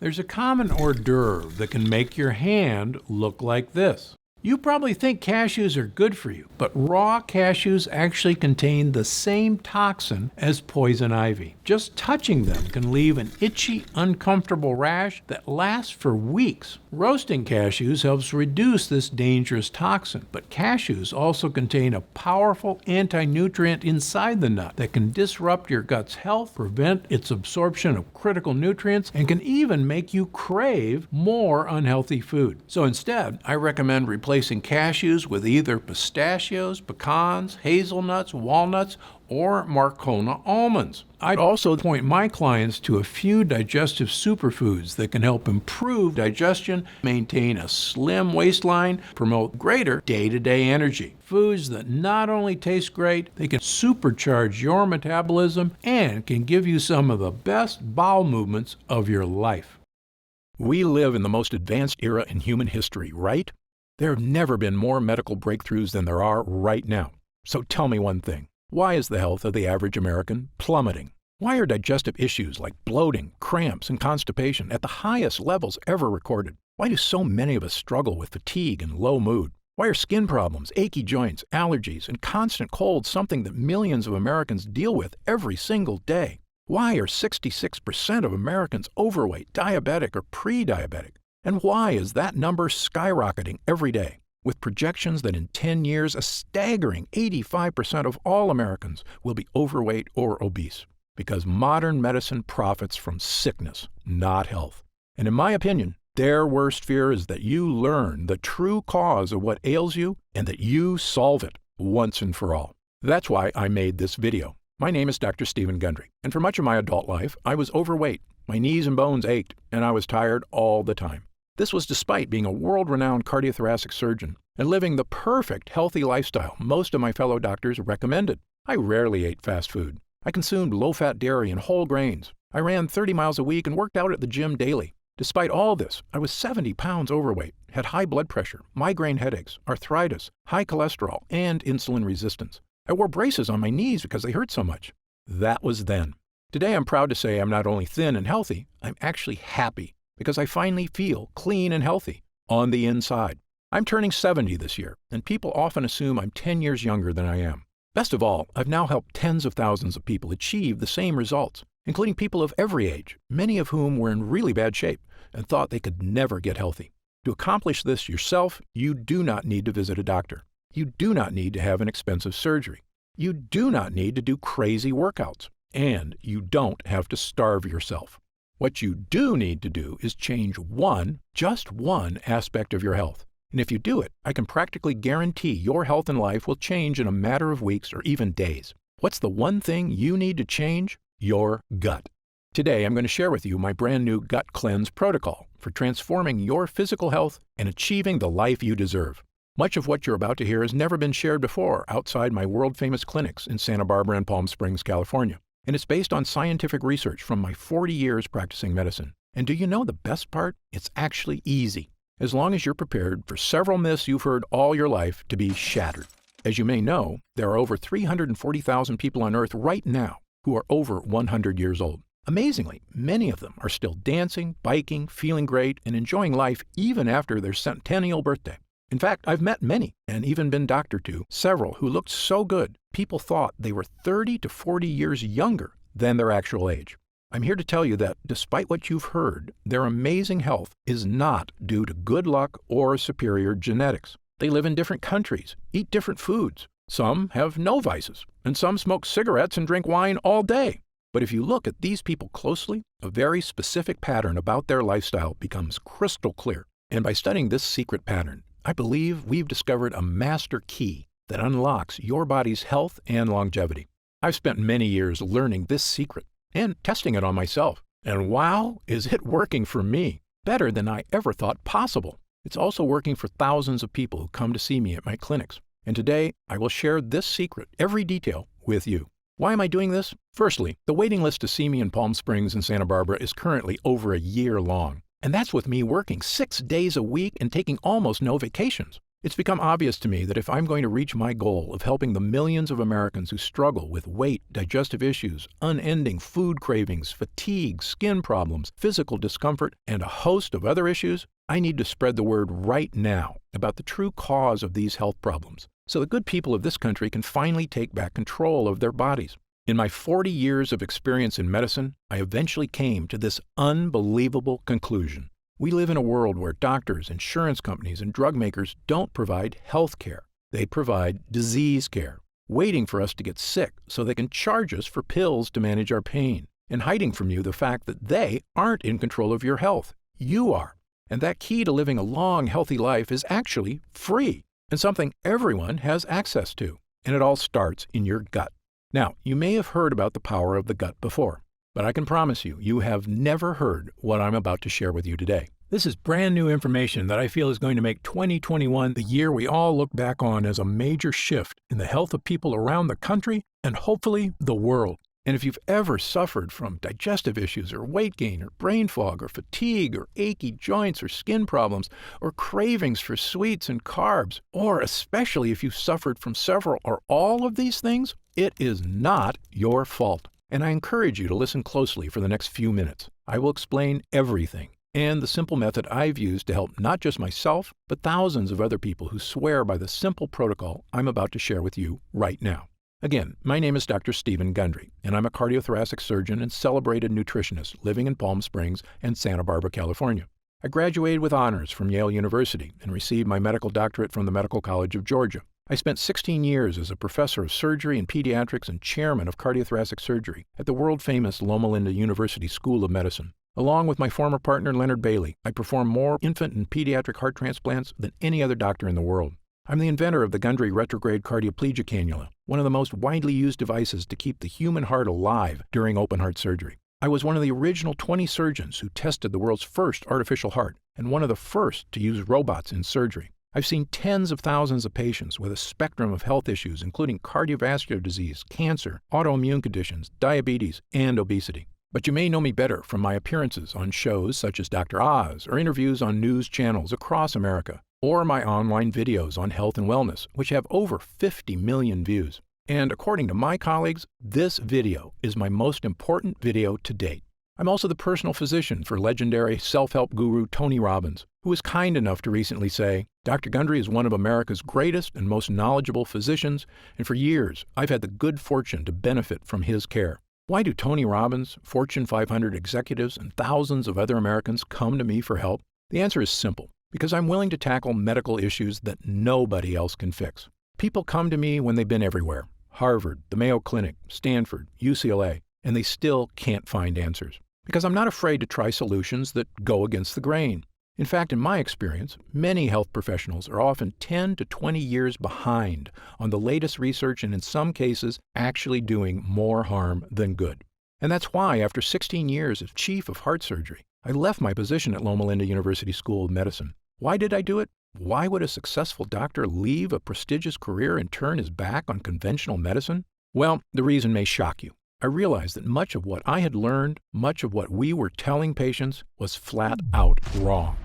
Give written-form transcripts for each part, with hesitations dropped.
There's a common hors d'oeuvre that can make your hand look like this. You probably think cashews are good for you, but raw cashews actually contain the same toxin as poison ivy. Just touching them can leave an itchy, uncomfortable rash that lasts for weeks. Roasting cashews helps reduce this dangerous toxin, but cashews also contain a powerful anti-nutrient inside the nut that can disrupt your gut's health, prevent its absorption of critical nutrients, and can even make you crave more unhealthy food. So instead, I recommend replacing cashews with either pistachios, pecans, hazelnuts, walnuts, or Marcona almonds. I'd also point my clients to a few digestive superfoods that can help improve digestion, maintain a slim waistline, promote greater day-to-day energy. Foods that not only taste great, they can supercharge your metabolism and can give you some of the best bowel movements of your life. We live in the most advanced era in human history, right? There have never been more medical breakthroughs than there are right now. So tell me one thing. Why is the health of the average American plummeting? Why are digestive issues like bloating, cramps, and constipation at the highest levels ever recorded? Why do so many of us struggle with fatigue and low mood? Why are skin problems, achy joints, allergies, and constant colds something that millions of Americans deal with every single day? Why are 66% of Americans overweight, diabetic, or pre-diabetic? And why is that number skyrocketing every day? With projections that in 10 years, a staggering 85% of all Americans will be overweight or obese. Because modern medicine profits from sickness, not health. And in my opinion, their worst fear is that you learn the true cause of what ails you and that you solve it once and for all. That's why I made this video. My name is Dr. Stephen Gundry, and for much of my adult life, I was overweight. My knees and bones ached, and I was tired all the time. This was despite being a world-renowned cardiothoracic surgeon and living the perfect healthy lifestyle most of my fellow doctors recommended. I rarely ate fast food. I consumed low-fat dairy and whole grains. I ran 30 miles a week and worked out at the gym daily. Despite all this, I was 70 pounds overweight, had high blood pressure, migraine headaches, arthritis, high cholesterol, and insulin resistance. I wore braces on my knees because they hurt so much. That was then. Today I'm proud to say I'm not only thin and healthy, I'm actually happy because I finally feel clean and healthy on the inside. I'm turning 70 this year, and people often assume I'm 10 years younger than I am. Best of all, I've now helped tens of thousands of people achieve the same results, including people of every age, many of whom were in really bad shape and thought they could never get healthy. To accomplish this yourself, you do not need to visit a doctor. You do not need to have an expensive surgery. You do not need to do crazy workouts. And you don't have to starve yourself. What you do need to do is change just one aspect of your health. And if you do it, I can practically guarantee your health and life will change in a matter of weeks or even days. What's the one thing you need to change? Your gut. Today, I'm going to share with you my brand new Gut Cleanse protocol for transforming your physical health and achieving the life you deserve. Much of what you're about to hear has never been shared before outside my world-famous clinics in Santa Barbara and Palm Springs, California. And it's based on scientific research from my 40 years practicing medicine. And do you know the best part? It's actually easy, as long as you're prepared for several myths you've heard all your life to be shattered. As you may know, there are over 340,000 people on Earth right now who are over 100 years old. Amazingly, many of them are still dancing, biking, feeling great, and enjoying life even after their centennial birthday. In fact, I've met many, and even been doctored to, several who looked so good, people thought they were 30 to 40 years younger than their actual age. I'm here to tell you that, despite what you've heard, their amazing health is not due to good luck or superior genetics. They live in different countries, eat different foods. Some have no vices, and some smoke cigarettes and drink wine all day. But if you look at these people closely, a very specific pattern about their lifestyle becomes crystal clear. And by studying this secret pattern, I believe we've discovered a master key that unlocks your body's health and longevity. I've spent many years learning this secret and testing it on myself. And wow, is it working for me? Better than I ever thought possible. It's also working for thousands of people who come to see me at my clinics. And today, I will share this secret, every detail, with you. Why am I doing this? Firstly, the waiting list to see me in Palm Springs and Santa Barbara is currently over a year long. And that's with me working 6 days a week and taking almost no vacations. It's become obvious to me that if I'm going to reach my goal of helping the millions of Americans who struggle with weight, digestive issues, unending food cravings, fatigue, skin problems, physical discomfort, and a host of other issues, I need to spread the word right now about the true cause of these health problems, so the good people of this country can finally take back control of their bodies. In my 40 years of experience in medicine, I eventually came to this unbelievable conclusion. We live in a world where doctors, insurance companies, and drug makers don't provide health care. They provide disease care, waiting for us to get sick so they can charge us for pills to manage our pain, and hiding from you the fact that they aren't in control of your health. You are. And that key to living a long, healthy life is actually free, and something everyone has access to. And it all starts in your gut. Now, you may have heard about the power of the gut before, but I can promise you, you have never heard what I'm about to share with you today. This is brand new information that I feel is going to make 2021 the year we all look back on as a major shift in the health of people around the country and hopefully the world. And if you've ever suffered from digestive issues or weight gain or brain fog or fatigue or achy joints or skin problems or cravings for sweets and carbs, or especially if you've suffered from several or all of these things, it is not your fault. And I encourage you to listen closely for the next few minutes. I will explain everything and the simple method I've used to help not just myself, but thousands of other people who swear by the simple protocol I'm about to share with you right now. Again, my name is Dr. Stephen Gundry, and I'm a cardiothoracic surgeon and celebrated nutritionist living in Palm Springs and Santa Barbara, California. I graduated with honors from Yale University and received my medical doctorate from the Medical College of Georgia. I spent 16 years as a professor of surgery and pediatrics and chairman of cardiothoracic surgery at the world-famous Loma Linda University School of Medicine. Along with my former partner, Leonard Bailey, I perform more infant and pediatric heart transplants than any other doctor in the world. I'm the inventor of the Gundry retrograde cardioplegia cannula, one of the most widely used devices to keep the human heart alive during open-heart surgery. I was one of the original 20 surgeons who tested the world's first artificial heart and one of the first to use robots in surgery. I've seen tens of thousands of patients with a spectrum of health issues, including cardiovascular disease, cancer, autoimmune conditions, diabetes, and obesity. But you may know me better from my appearances on shows such as Dr. Oz or interviews on news channels across America, or my online videos on health and wellness, which have over 50 million views. And according to my colleagues, this video is my most important video to date. I'm also the personal physician for legendary self-help guru Tony Robbins, who was kind enough to recently say, Dr. Gundry is one of America's greatest and most knowledgeable physicians, and for years I've had the good fortune to benefit from his care. Why do Tony Robbins, Fortune 500 executives, and thousands of other Americans come to me for help? The answer is simple, because I'm willing to tackle medical issues that nobody else can fix. People come to me when they've been everywhere, Harvard, the Mayo Clinic, Stanford, UCLA, and they still can't find answers. Because I'm not afraid to try solutions that go against the grain. In fact, in my experience, many health professionals are often 10 to 20 years behind on the latest research and in some cases actually doing more harm than good. And that's why, after 16 years as chief of heart surgery, I left my position at Loma Linda University School of Medicine. Why did I do it? Why would a successful doctor leave a prestigious career and turn his back on conventional medicine? Well, the reason may shock you. I realized that much of what I had learned, much of what we were telling patients, was flat out wrong.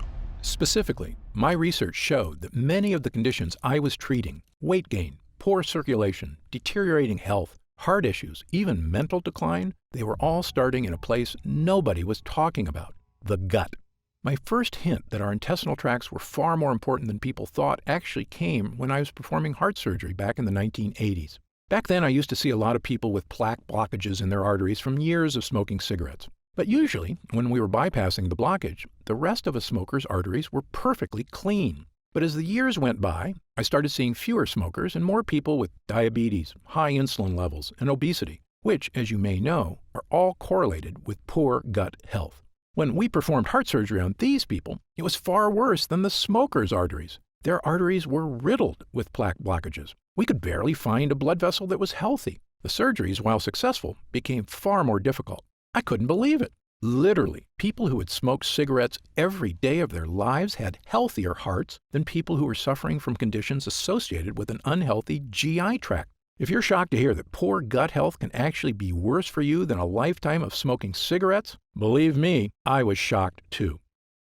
Specifically, my research showed that many of the conditions I was treating, weight gain, poor circulation, deteriorating health, heart issues, even mental decline, they were all starting in a place nobody was talking about, the gut. My first hint that our intestinal tracts were far more important than people thought actually came when I was performing heart surgery back in the 1980s. Back then, I used to see a lot of people with plaque blockages in their arteries from years of smoking cigarettes. But usually, when we were bypassing the blockage, the rest of a smoker's arteries were perfectly clean. But as the years went by, I started seeing fewer smokers and more people with diabetes, high insulin levels, and obesity, which, as you may know, are all correlated with poor gut health. When we performed heart surgery on these people, it was far worse than the smokers' arteries. Their arteries were riddled with plaque blockages. We could barely find a blood vessel that was healthy. The surgeries, while successful, became far more difficult. I couldn't believe it. Literally, people who had smoked cigarettes every day of their lives had healthier hearts than people who were suffering from conditions associated with an unhealthy GI tract. If you're shocked to hear that poor gut health can actually be worse for you than a lifetime of smoking cigarettes, believe me, I was shocked too.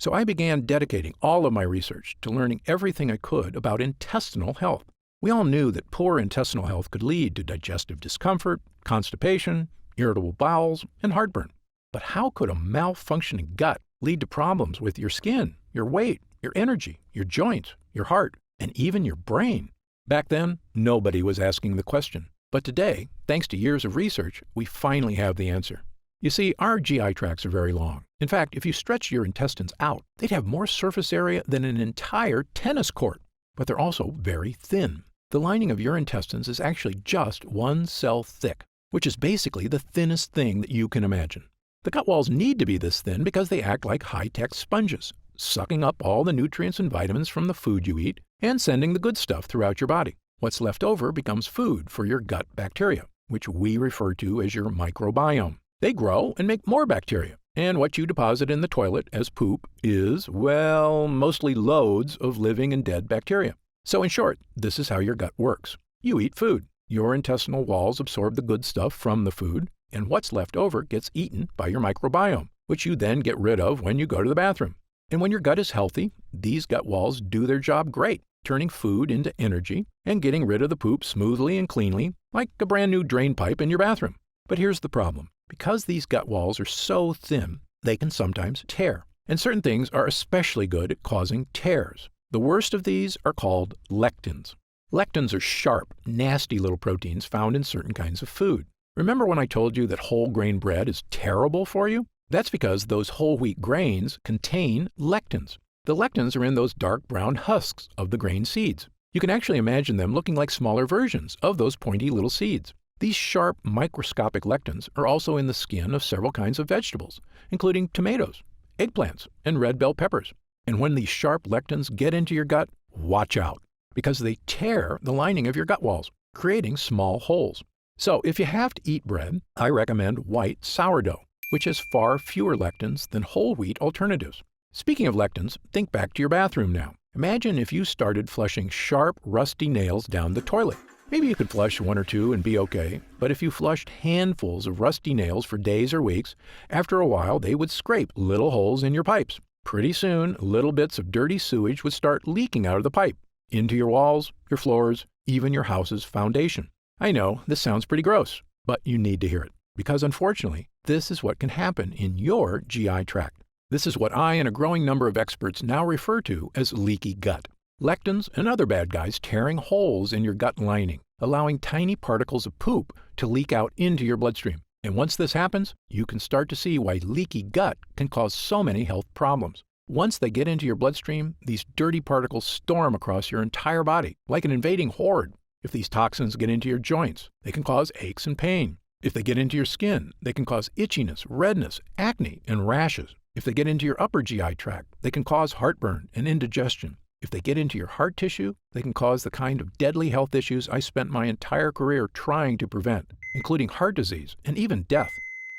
So I began dedicating all of my research to learning everything I could about intestinal health. We all knew that poor intestinal health could lead to digestive discomfort, constipation, irritable bowels, and heartburn. But how could a malfunctioning gut lead to problems with your skin, your weight, your energy, your joints, your heart, and even your brain? Back then, nobody was asking the question. But today, thanks to years of research, we finally have the answer. You see, our GI tracts are very long. In fact, if you stretched your intestines out, they'd have more surface area than an entire tennis court. But they're also very thin. The lining of your intestines is actually just one cell thick, which is basically the thinnest thing that you can imagine. The gut walls need to be this thin because they act like high-tech sponges, sucking up all the nutrients and vitamins from the food you eat and sending the good stuff throughout your body. What's left over becomes food for your gut bacteria, which we refer to as your microbiome. They grow and make more bacteria, and what you deposit in the toilet as poop is, well, mostly loads of living and dead bacteria. So in short, this is how your gut works. You eat food. Your intestinal walls absorb the good stuff from the food, and what's left over gets eaten by your microbiome, which you then get rid of when you go to the bathroom. And when your gut is healthy, these gut walls do their job great, turning food into energy and getting rid of the poop smoothly and cleanly, like a brand new drain pipe in your bathroom. But here's the problem. Because these gut walls are so thin, they can sometimes tear. And certain things are especially good at causing tears. The worst of these are called lectins. Lectins are sharp, nasty little proteins found in certain kinds of food. Remember when I told you that whole grain bread is terrible for you? That's because those whole wheat grains contain lectins. The lectins are in those dark brown husks of the grain seeds. You can actually imagine them looking like smaller versions of those pointy little seeds. These sharp, microscopic lectins are also in the skin of several kinds of vegetables, including tomatoes, eggplants, and red bell peppers. And when these sharp lectins get into your gut, watch out, because they tear the lining of your gut walls, creating small holes. So if you have to eat bread, I recommend white sourdough, which has far fewer lectins than whole wheat alternatives. Speaking of lectins, think back to your bathroom now. Imagine if you started flushing sharp, rusty nails down the toilet. Maybe you could flush one or two and be okay, but if you flushed handfuls of rusty nails for days or weeks, after a while they would scrape little holes in your pipes. Pretty soon, little bits of dirty sewage would start leaking out of the pipe, into your walls, your floors, even your house's foundation. I know, this sounds pretty gross, but you need to hear it, because unfortunately, this is what can happen in your GI tract. This is what I and a growing number of experts now refer to as leaky gut. Lectins and other bad guys tearing holes in your gut lining, allowing tiny particles of poop to leak out into your bloodstream. And once this happens, you can start to see why leaky gut can cause so many health problems. Once they get into your bloodstream, these dirty particles storm across your entire body, like an invading horde. If these toxins get into your joints, they can cause aches and pain. If they get into your skin, they can cause itchiness, redness, acne, and rashes. If they get into your upper GI tract, they can cause heartburn and indigestion. If they get into your heart tissue, they can cause the kind of deadly health issues I spent my entire career trying to prevent, including heart disease and even death.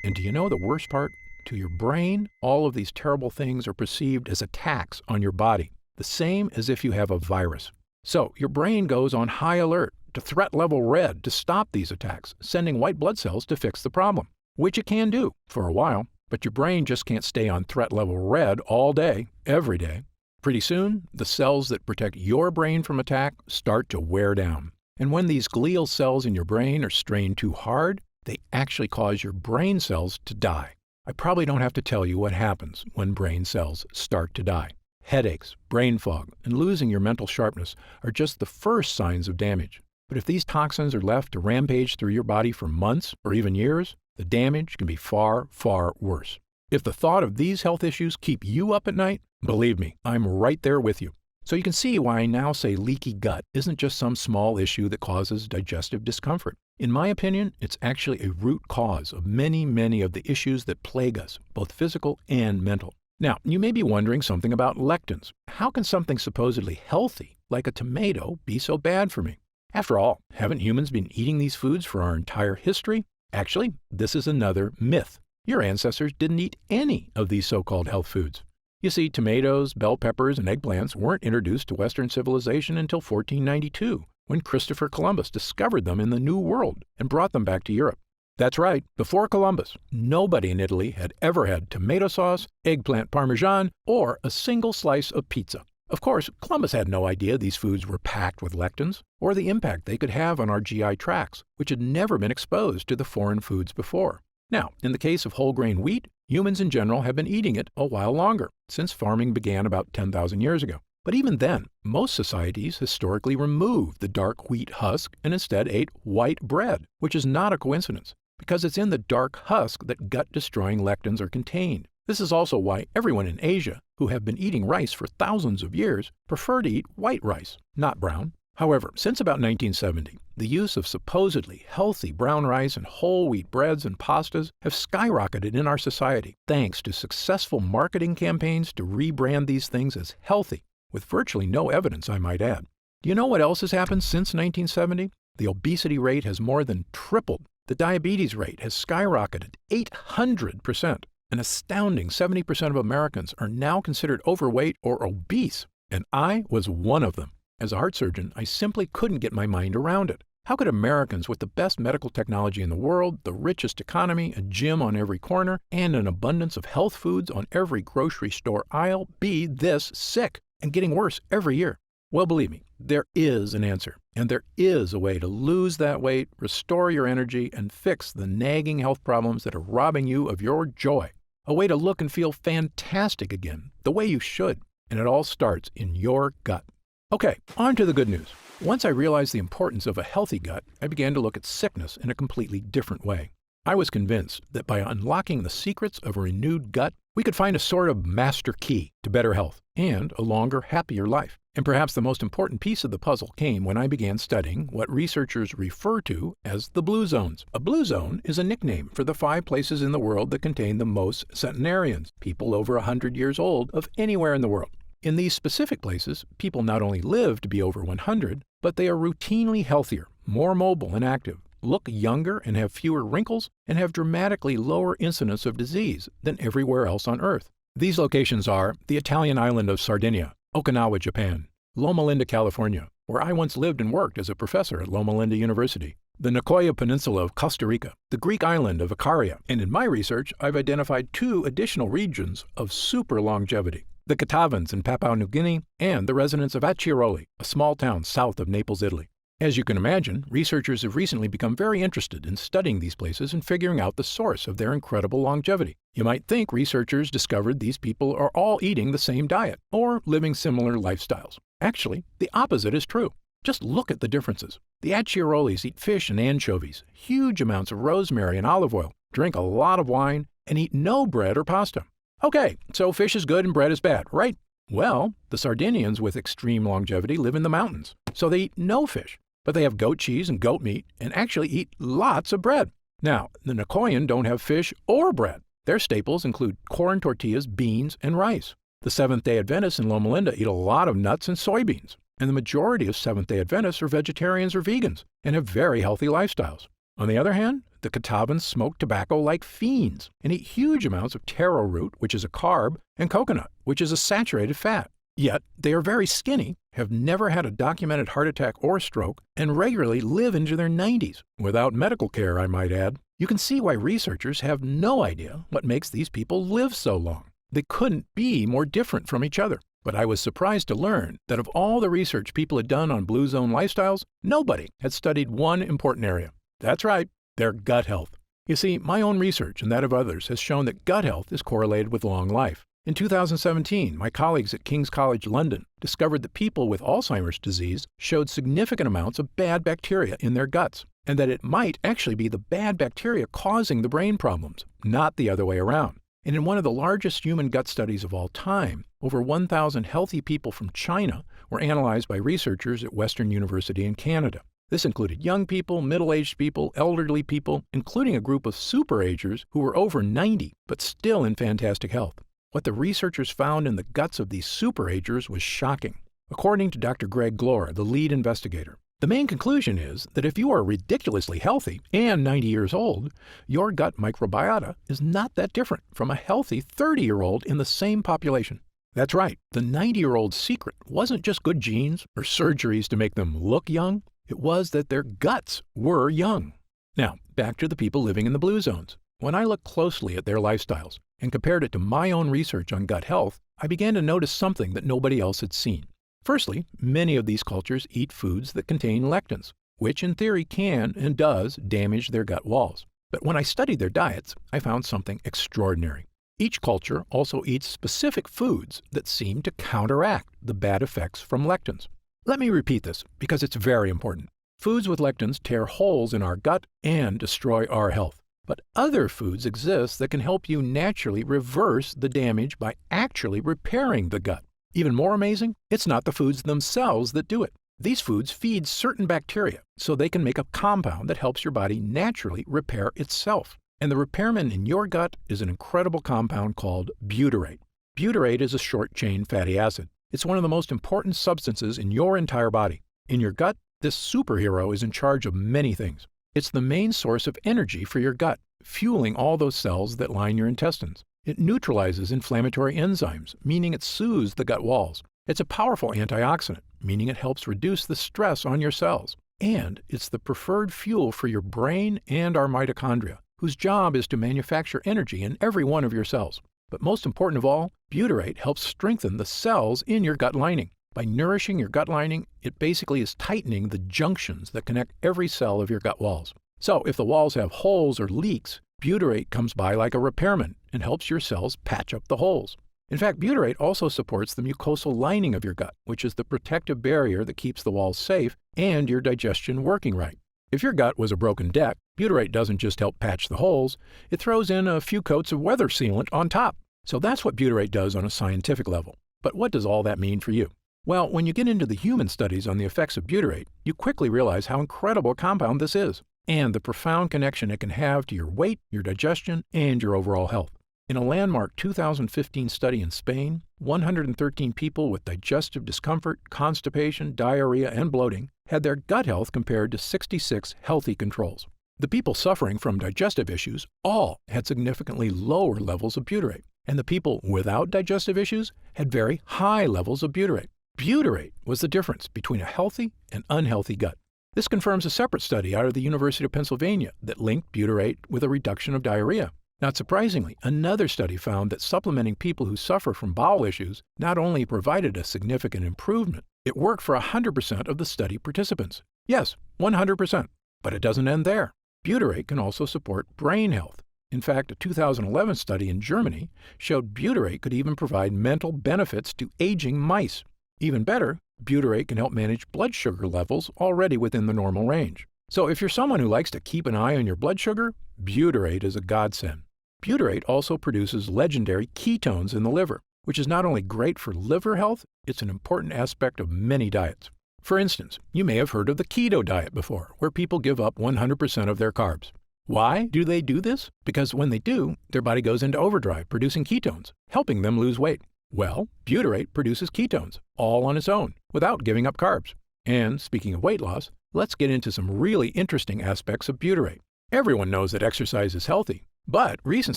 And do you know the worst part? To your brain, all of these terrible things are perceived as attacks on your body, the same as if you have a virus. So your brain goes on high alert to threat level red to stop these attacks, sending white blood cells to fix the problem, which it can do for a while, but your brain just can't stay on threat level red all day, every day. Pretty soon, the cells that protect your brain from attack start to wear down. And when these glial cells in your brain are strained too hard, they actually cause your brain cells to die. I probably don't have to tell you what happens when brain cells start to die. Headaches, brain fog, and losing your mental sharpness are just the first signs of damage. But if these toxins are left to rampage through your body for months or even years, the damage can be far, far worse. If the thought of these health issues keep you up at night, believe me, I'm right there with you. So you can see why I now say leaky gut isn't just some small issue that causes digestive discomfort. In my opinion, it's actually a root cause of many, many of the issues that plague us, both physical and mental. Now, you may be wondering something about lectins. How can something supposedly healthy, like a tomato, be so bad for me? After all, haven't humans been eating these foods for our entire history? Actually, this is another myth. Your ancestors didn't eat any of these so-called health foods. You see, tomatoes, bell peppers, and eggplants weren't introduced to Western civilization until 1492, when Christopher Columbus discovered them in the New World and brought them back to Europe. That's right, before Columbus, nobody in Italy had ever had tomato sauce, eggplant parmesan, or a single slice of pizza. Of course, Columbus had no idea these foods were packed with lectins, or the impact they could have on our GI tracts, which had never been exposed to the foreign foods before. Now, in the case of whole grain wheat, humans in general have been eating it a while longer, since farming began about 10,000 years ago. But even then, most societies historically removed the dark wheat husk and instead ate white bread, which is not a coincidence, because it's in the dark husk that gut-destroying lectins are contained. This is also why everyone in Asia, who have been eating rice for thousands of years, prefer to eat white rice, not brown. However, since about 1970, the use of supposedly healthy brown rice and whole wheat breads and pastas have skyrocketed in our society, thanks to successful marketing campaigns to rebrand these things as healthy, with virtually no evidence, I might add. Do you know what else has happened since 1970? The obesity rate has more than tripled. The diabetes rate has skyrocketed 800%. An astounding 70% of Americans are now considered overweight or obese, and I was one of them. As a heart surgeon, I simply couldn't get my mind around it. How could Americans with the best medical technology in the world, the richest economy, a gym on every corner, and an abundance of health foods on every grocery store aisle be this sick and getting worse every year? Well, believe me, there is an answer, and there is a way to lose that weight, restore your energy, and fix the nagging health problems that are robbing you of your joy. A way to look and feel fantastic again, the way you should, and it all starts in your gut. Okay, on to the good news. Once I realized the importance of a healthy gut, I began to look at sickness in a completely different way. I was convinced that by unlocking the secrets of a renewed gut, we could find a sort of master key to better health and a longer, happier life. And perhaps the most important piece of the puzzle came when I began studying what researchers refer to as the blue zones. A blue zone is a nickname for the 5 places in the world that contain the most centenarians, people over 100 years old, of anywhere in the world. In these specific places, people not only live to be over 100, but they are routinely healthier, more mobile and active, look younger and have fewer wrinkles, and have dramatically lower incidence of disease than everywhere else on Earth. These locations are the Italian island of Sardinia, Okinawa, Japan, Loma Linda, California, where I once lived and worked as a professor at Loma Linda University, the Nicoya Peninsula of Costa Rica, the Greek island of Icaria, and in my research, I've identified 2 additional regions of super longevity, the Catavans in Papua New Guinea, and the residents of Acciaroli, a small town south of Naples, Italy. As you can imagine, researchers have recently become very interested in studying these places and figuring out the source of their incredible longevity. You might think researchers discovered these people are all eating the same diet or living similar lifestyles. Actually, the opposite is true. Just look at the differences. The Acciarolis eat fish and anchovies, huge amounts of rosemary and olive oil, drink a lot of wine, and eat no bread or pasta. Okay, so fish is good and bread is bad, right? Well, the Sardinians with extreme longevity live in the mountains, so they eat no fish. But they have goat cheese and goat meat and actually eat lots of bread. Now, the Nicoyan don't have fish or bread. Their staples include corn tortillas, beans, and rice. The Seventh-day Adventists in Loma Linda eat a lot of nuts and soybeans, and the majority of Seventh-day Adventists are vegetarians or vegans and have very healthy lifestyles. On the other hand, the Catavans smoke tobacco like fiends and eat huge amounts of taro root, which is a carb, and coconut, which is a saturated fat. Yet, they are very skinny, have never had a documented heart attack or stroke, and regularly live into their 90s, without medical care, I might add. You can see why researchers have no idea what makes these people live so long. They couldn't be more different from each other. But I was surprised to learn that of all the research people had done on blue zone lifestyles, nobody had studied one important area. That's right, their gut health. You see, my own research and that of others has shown that gut health is correlated with long life. In 2017, my colleagues at King's College London discovered that people with Alzheimer's disease showed significant amounts of bad bacteria in their guts, and that it might actually be the bad bacteria causing the brain problems, not the other way around. And in one of the largest human gut studies of all time, over 1,000 healthy people from China were analyzed by researchers at Western University in Canada. This included young people, middle-aged people, elderly people, including a group of superagers who were over 90 but still in fantastic health. What the researchers found in the guts of these superagers was shocking. According to Dr. Greg Glore, the lead investigator, the main conclusion is that if you are ridiculously healthy and 90 years old, your gut microbiota is not that different from a healthy 30-year-old in the same population. That's right, the 90-year-old's secret wasn't just good genes or surgeries to make them look young. It was that their guts were young. Now, back to the people living in the blue zones. When I looked closely at their lifestyles and compared it to my own research on gut health, I began to notice something that nobody else had seen. Firstly, many of these cultures eat foods that contain lectins, which in theory can and does damage their gut walls. But when I studied their diets, I found something extraordinary. Each culture also eats specific foods that seem to counteract the bad effects from lectins. Let me repeat this because it's very important. Foods with lectins tear holes in our gut and destroy our health. But other foods exist that can help you naturally reverse the damage by actually repairing the gut. Even more amazing, it's not the foods themselves that do it. These foods feed certain bacteria so they can make a compound that helps your body naturally repair itself. And the repairman in your gut is an incredible compound called butyrate. Butyrate is a short-chain fatty acid. It's one of the most important substances in your entire body. In your gut, this superhero is in charge of many things. It's the main source of energy for your gut, fueling all those cells that line your intestines. It neutralizes inflammatory enzymes, meaning it soothes the gut walls. It's a powerful antioxidant, meaning it helps reduce the stress on your cells. And it's the preferred fuel for your brain and our mitochondria, whose job is to manufacture energy in every one of your cells. But most important of all, butyrate helps strengthen the cells in your gut lining. By nourishing your gut lining, it basically is tightening the junctions that connect every cell of your gut walls. So if the walls have holes or leaks, butyrate comes by like a repairman and helps your cells patch up the holes. In fact, butyrate also supports the mucosal lining of your gut, which is the protective barrier that keeps the walls safe and your digestion working right. If your gut was a broken deck, butyrate doesn't just help patch the holes, it throws in a few coats of weather sealant on top. So that's what butyrate does on a scientific level. But what does all that mean for you? Well, when you get into the human studies on the effects of butyrate, you quickly realize how incredible a compound this is, and the profound connection it can have to your weight, your digestion, and your overall health. In a landmark 2015 study in Spain, 113 people with digestive discomfort, constipation, diarrhea, and bloating had their gut health compared to 66 healthy controls. The people suffering from digestive issues all had significantly lower levels of butyrate, and the people without digestive issues had very high levels of butyrate. Butyrate was the difference between a healthy and unhealthy gut. This confirms a separate study out of the University of Pennsylvania that linked butyrate with a reduction of diarrhea. Not surprisingly, another study found that supplementing people who suffer from bowel issues not only provided a significant improvement, it worked for 100% of the study participants. Yes, 100%. But it doesn't end there. Butyrate can also support brain health. In fact, a 2011 study in Germany showed butyrate could even provide mental benefits to aging mice. Even better, butyrate can help manage blood sugar levels already within the normal range. So if you're someone who likes to keep an eye on your blood sugar, butyrate is a godsend. Butyrate also produces legendary ketones in the liver, which is not only great for liver health, it's an important aspect of many diets. For instance, you may have heard of the keto diet before, where people give up 100% of their carbs. Why do they do this? Because when they do, their body goes into overdrive, producing ketones, helping them lose weight. Well, butyrate produces ketones, all on its own, without giving up carbs. And speaking of weight loss, let's get into some really interesting aspects of butyrate. Everyone knows that exercise is healthy, but recent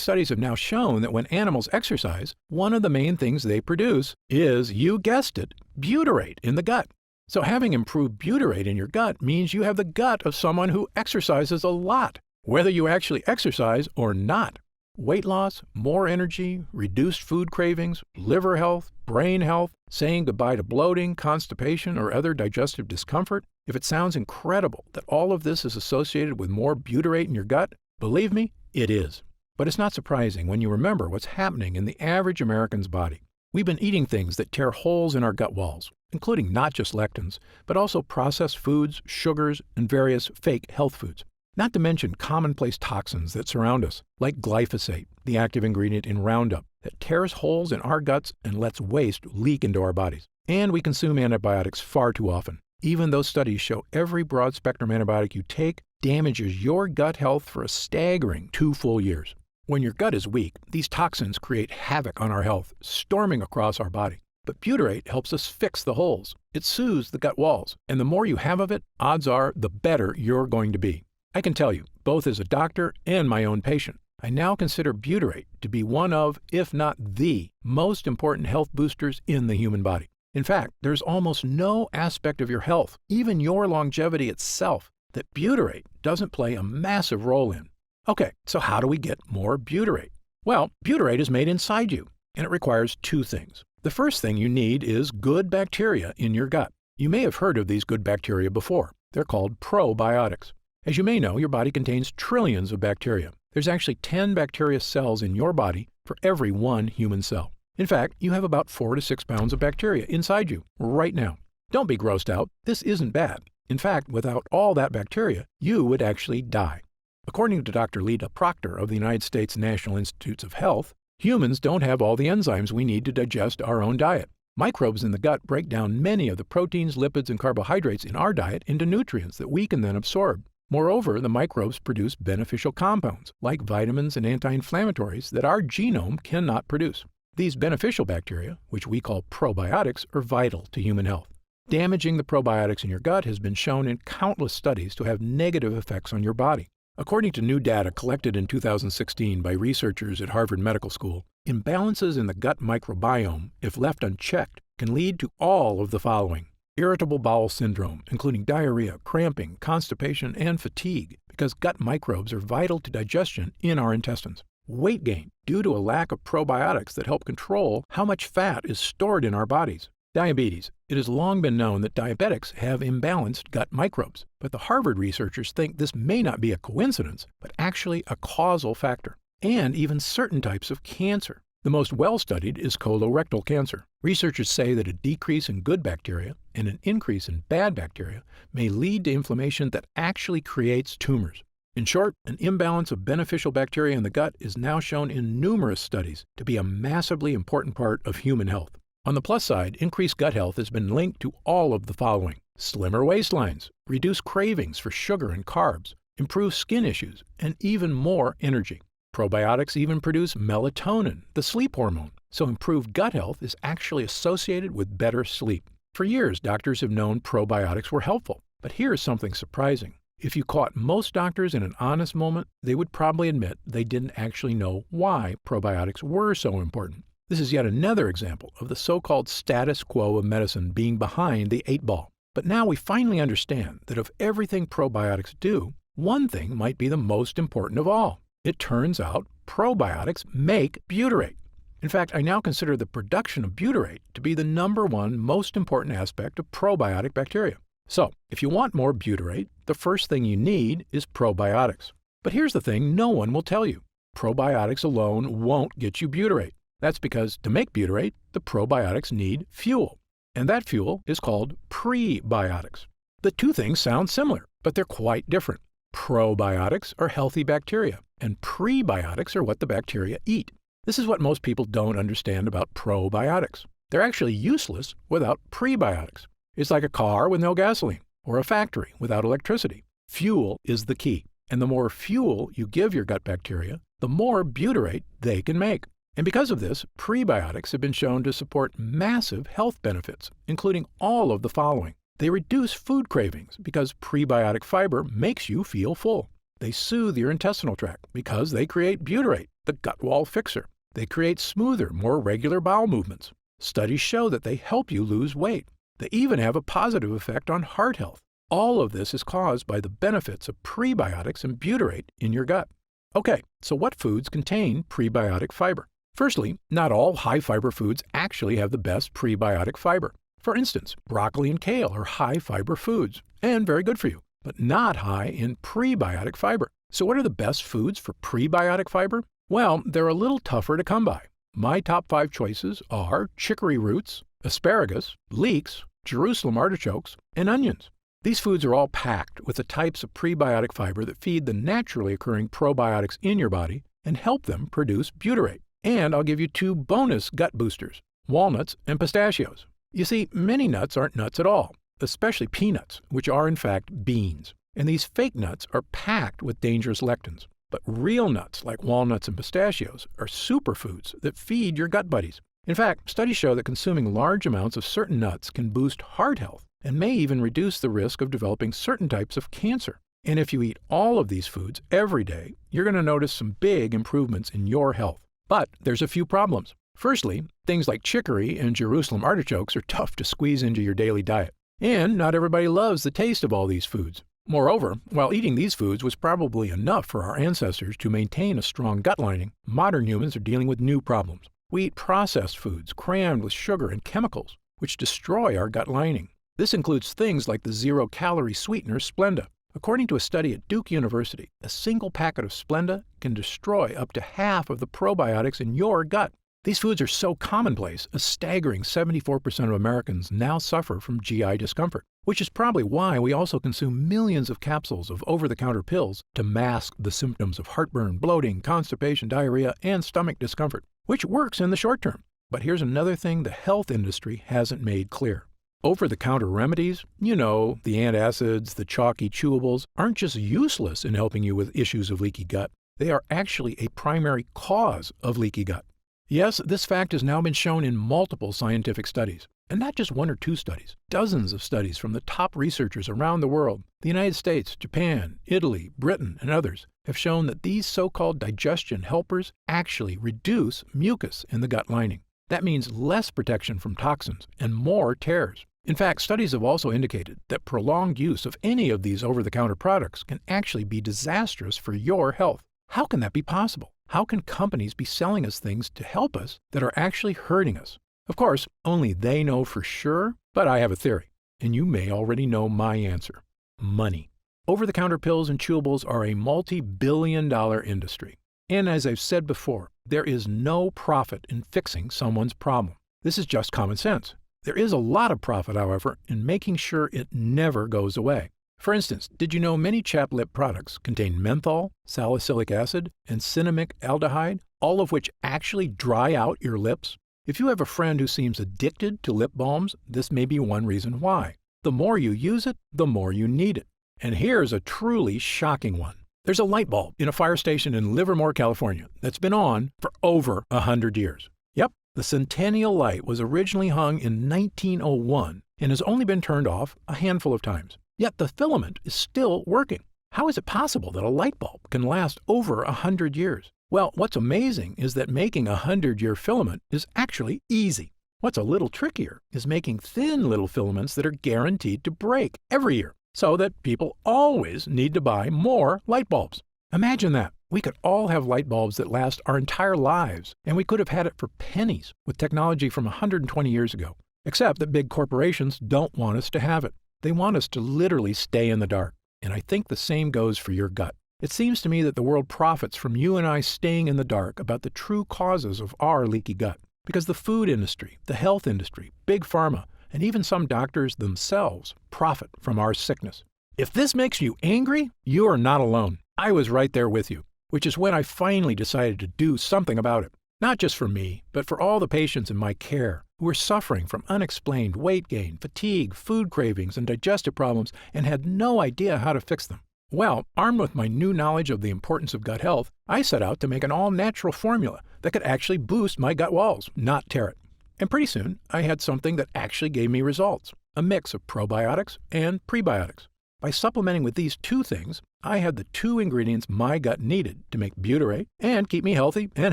studies have now shown that when animals exercise, one of the main things they produce is, you guessed it, butyrate in the gut. So having improved butyrate in your gut means you have the gut of someone who exercises a lot, whether you actually exercise or not. Weight loss, more energy, reduced food cravings, liver health, brain health, saying goodbye to bloating, constipation, or other digestive discomfort. If it sounds incredible that all of this is associated with more butyrate in your gut, believe me, it is. But it's not surprising when you remember what's happening in the average American's body. We've been eating things that tear holes in our gut walls, including not just lectins, but also processed foods, sugars, and various fake health foods. Not to mention commonplace toxins that surround us, like glyphosate, the active ingredient in Roundup, that tears holes in our guts and lets waste leak into our bodies. And we consume antibiotics far too often. Even though studies show every broad-spectrum antibiotic you take damages your gut health for a staggering 2 full years. When your gut is weak, these toxins create havoc on our health, storming across our body. But butyrate helps us fix the holes. It soothes the gut walls, and the more you have of it, odds are the better you're going to be. I can tell you, both as a doctor and my own patient, I now consider butyrate to be one of, if not the, most important health boosters in the human body. In fact, there's almost no aspect of your health, even your longevity itself, that butyrate doesn't play a massive role in. Okay, so how do we get more butyrate? Well, butyrate is made inside you, and it requires two things. The first thing you need is good bacteria in your gut. You may have heard of these good bacteria before. They're called probiotics. As you may know, your body contains trillions of bacteria. There's actually 10 bacteria cells in your body for every one human cell. In fact, you have about 4 to 6 pounds of bacteria inside you right now. Don't be grossed out. This isn't bad. In fact, without all that bacteria, you would actually die. According to Dr. Lita Proctor of the United States National Institutes of Health, humans don't have all the enzymes we need to digest our own diet. Microbes in the gut break down many of the proteins, lipids, and carbohydrates in our diet into nutrients that we can then absorb. Moreover, the microbes produce beneficial compounds, like vitamins and anti-inflammatories, that our genome cannot produce. These beneficial bacteria, which we call probiotics, are vital to human health. Damaging the probiotics in your gut has been shown in countless studies to have negative effects on your body. According to new data collected in 2016 by researchers at Harvard Medical School, imbalances in the gut microbiome, if left unchecked, can lead to all of the following: irritable bowel syndrome, including diarrhea, cramping, constipation, and fatigue, because gut microbes are vital to digestion in our intestines. Weight gain, due to a lack of probiotics that help control how much fat is stored in our bodies. Diabetes. It has long been known that diabetics have imbalanced gut microbes, but the Harvard researchers think this may not be a coincidence, but actually a causal factor. And even certain types of cancer. The most well-studied is colorectal cancer. Researchers say that a decrease in good bacteria and an increase in bad bacteria may lead to inflammation that actually creates tumors. In short, an imbalance of beneficial bacteria in the gut is now shown in numerous studies to be a massively important part of human health. On the plus side, increased gut health has been linked to all of the following: slimmer waistlines, reduced cravings for sugar and carbs, improved skin issues, and even more energy. Probiotics even produce melatonin, the sleep hormone, so improved gut health is actually associated with better sleep. For years, doctors have known probiotics were helpful, but here's something surprising. If you caught most doctors in an honest moment, they would probably admit they didn't actually know why probiotics were so important. This is yet another example of the so-called status quo of medicine being behind the 8-ball. But now we finally understand that of everything probiotics do, one thing might be the most important of all. It turns out probiotics make butyrate. In fact, I now consider the production of butyrate to be the number one most important aspect of probiotic bacteria. So, if you want more butyrate, the first thing you need is probiotics. But here's the thing no one will tell you. Probiotics alone won't get you butyrate. That's because to make butyrate, the probiotics need fuel. And that fuel is called prebiotics. The two things sound similar, but they're quite different. Probiotics are healthy bacteria, and prebiotics are what the bacteria eat. This is what most people don't understand about probiotics. They're actually useless without prebiotics. It's like a car with no gasoline, or a factory without electricity. Fuel is the key, and the more fuel you give your gut bacteria, the more butyrate they can make. And because of this, prebiotics have been shown to support massive health benefits, including all of the following. They reduce food cravings because prebiotic fiber makes you feel full. They soothe your intestinal tract because they create butyrate, the gut wall fixer. They create smoother, more regular bowel movements. Studies show that they help you lose weight. They even have a positive effect on heart health. All of this is caused by the benefits of prebiotics and butyrate in your gut. Okay, so what foods contain prebiotic fiber? Firstly, not all high-fiber foods actually have the best prebiotic fiber. For instance, broccoli and kale are high-fiber foods, and very good for you, but not high in prebiotic fiber. So what are the best foods for prebiotic fiber? Well, they're a little tougher to come by. My top 5 choices are chicory roots, asparagus, leeks, Jerusalem artichokes, and onions. These foods are all packed with the types of prebiotic fiber that feed the naturally occurring probiotics in your body and help them produce butyrate. And I'll give you 2 bonus gut boosters, walnuts and pistachios. You see, many nuts aren't nuts at all, especially peanuts, which are in fact beans. And these fake nuts are packed with dangerous lectins. But real nuts, like walnuts and pistachios, are superfoods that feed your gut buddies. In fact, studies show that consuming large amounts of certain nuts can boost heart health and may even reduce the risk of developing certain types of cancer. And if you eat all of these foods every day, you're going to notice some big improvements in your health. But there's a few problems. Firstly, things like chicory and Jerusalem artichokes are tough to squeeze into your daily diet. And not everybody loves the taste of all these foods. Moreover, while eating these foods was probably enough for our ancestors to maintain a strong gut lining, modern humans are dealing with new problems. We eat processed foods crammed with sugar and chemicals, which destroy our gut lining. This includes things like the zero-calorie sweetener Splenda. According to a study at Duke University, a single packet of Splenda can destroy up to half of the probiotics in your gut. These foods are so commonplace, a staggering 74% of Americans now suffer from GI discomfort, which is probably why we also consume millions of capsules of over-the-counter pills to mask the symptoms of heartburn, bloating, constipation, diarrhea, and stomach discomfort, which works in the short term. But here's another thing the health industry hasn't made clear. Over-the-counter remedies, the antacids, the chalky chewables, aren't just useless in helping you with issues of leaky gut. They are actually a primary cause of leaky gut. Yes, this fact has now been shown in multiple scientific studies, and not just one or two studies. Dozens of studies from the top researchers around the world, the United States, Japan, Italy, Britain, and others, have shown that these so-called digestion helpers actually reduce mucus in the gut lining. That means less protection from toxins and more tears. In fact, studies have also indicated that prolonged use of any of these over-the-counter products can actually be disastrous for your health. How can that be possible? How can companies be selling us things to help us that are actually hurting us? Of course, only they know for sure, but I have a theory, and you may already know my answer. Money. Over-the-counter pills and chewables are a multi-billion-dollar industry. And as I've said before, there is no profit in fixing someone's problem. This is just common sense. There is a lot of profit, however, in making sure it never goes away. For instance, did you know many chapped lip products contain menthol, salicylic acid, and cinnamic aldehyde, all of which actually dry out your lips? If you have a friend who seems addicted to lip balms, this may be one reason why. The more you use it, the more you need it. And here's a truly shocking one. There's a light bulb in a fire station in Livermore, California, that's been on for over 100 years. Yep, the Centennial Light was originally hung in 1901 and has only been turned off a handful of times. Yet the filament is still working. How is it possible that a light bulb can last over 100 years? Well, what's amazing is that making a 100-year filament is actually easy. What's a little trickier is making thin little filaments that are guaranteed to break every year, so that people always need to buy more light bulbs. Imagine that. We could all have light bulbs that last our entire lives, and we could have had it for pennies with technology from 120 years ago. Except that big corporations don't want us to have it. They want us to literally stay in the dark. And I think the same goes for your gut. It seems to me that the world profits from you and I staying in the dark about the true causes of our leaky gut. Because the food industry, the health industry, big pharma, and even some doctors themselves profit from our sickness. If this makes you angry, you are not alone. I was right there with you, which is when I finally decided to do something about it. Not just for me, but for all the patients in my care who were suffering from unexplained weight gain, fatigue, food cravings, and digestive problems and had no idea how to fix them. Well, armed with my new knowledge of the importance of gut health, I set out to make an all-natural formula that could actually boost my gut walls, not tear it. And pretty soon, I had something that actually gave me results, a mix of probiotics and prebiotics. By supplementing with these two things, I had the two ingredients my gut needed to make butyrate and keep me healthy and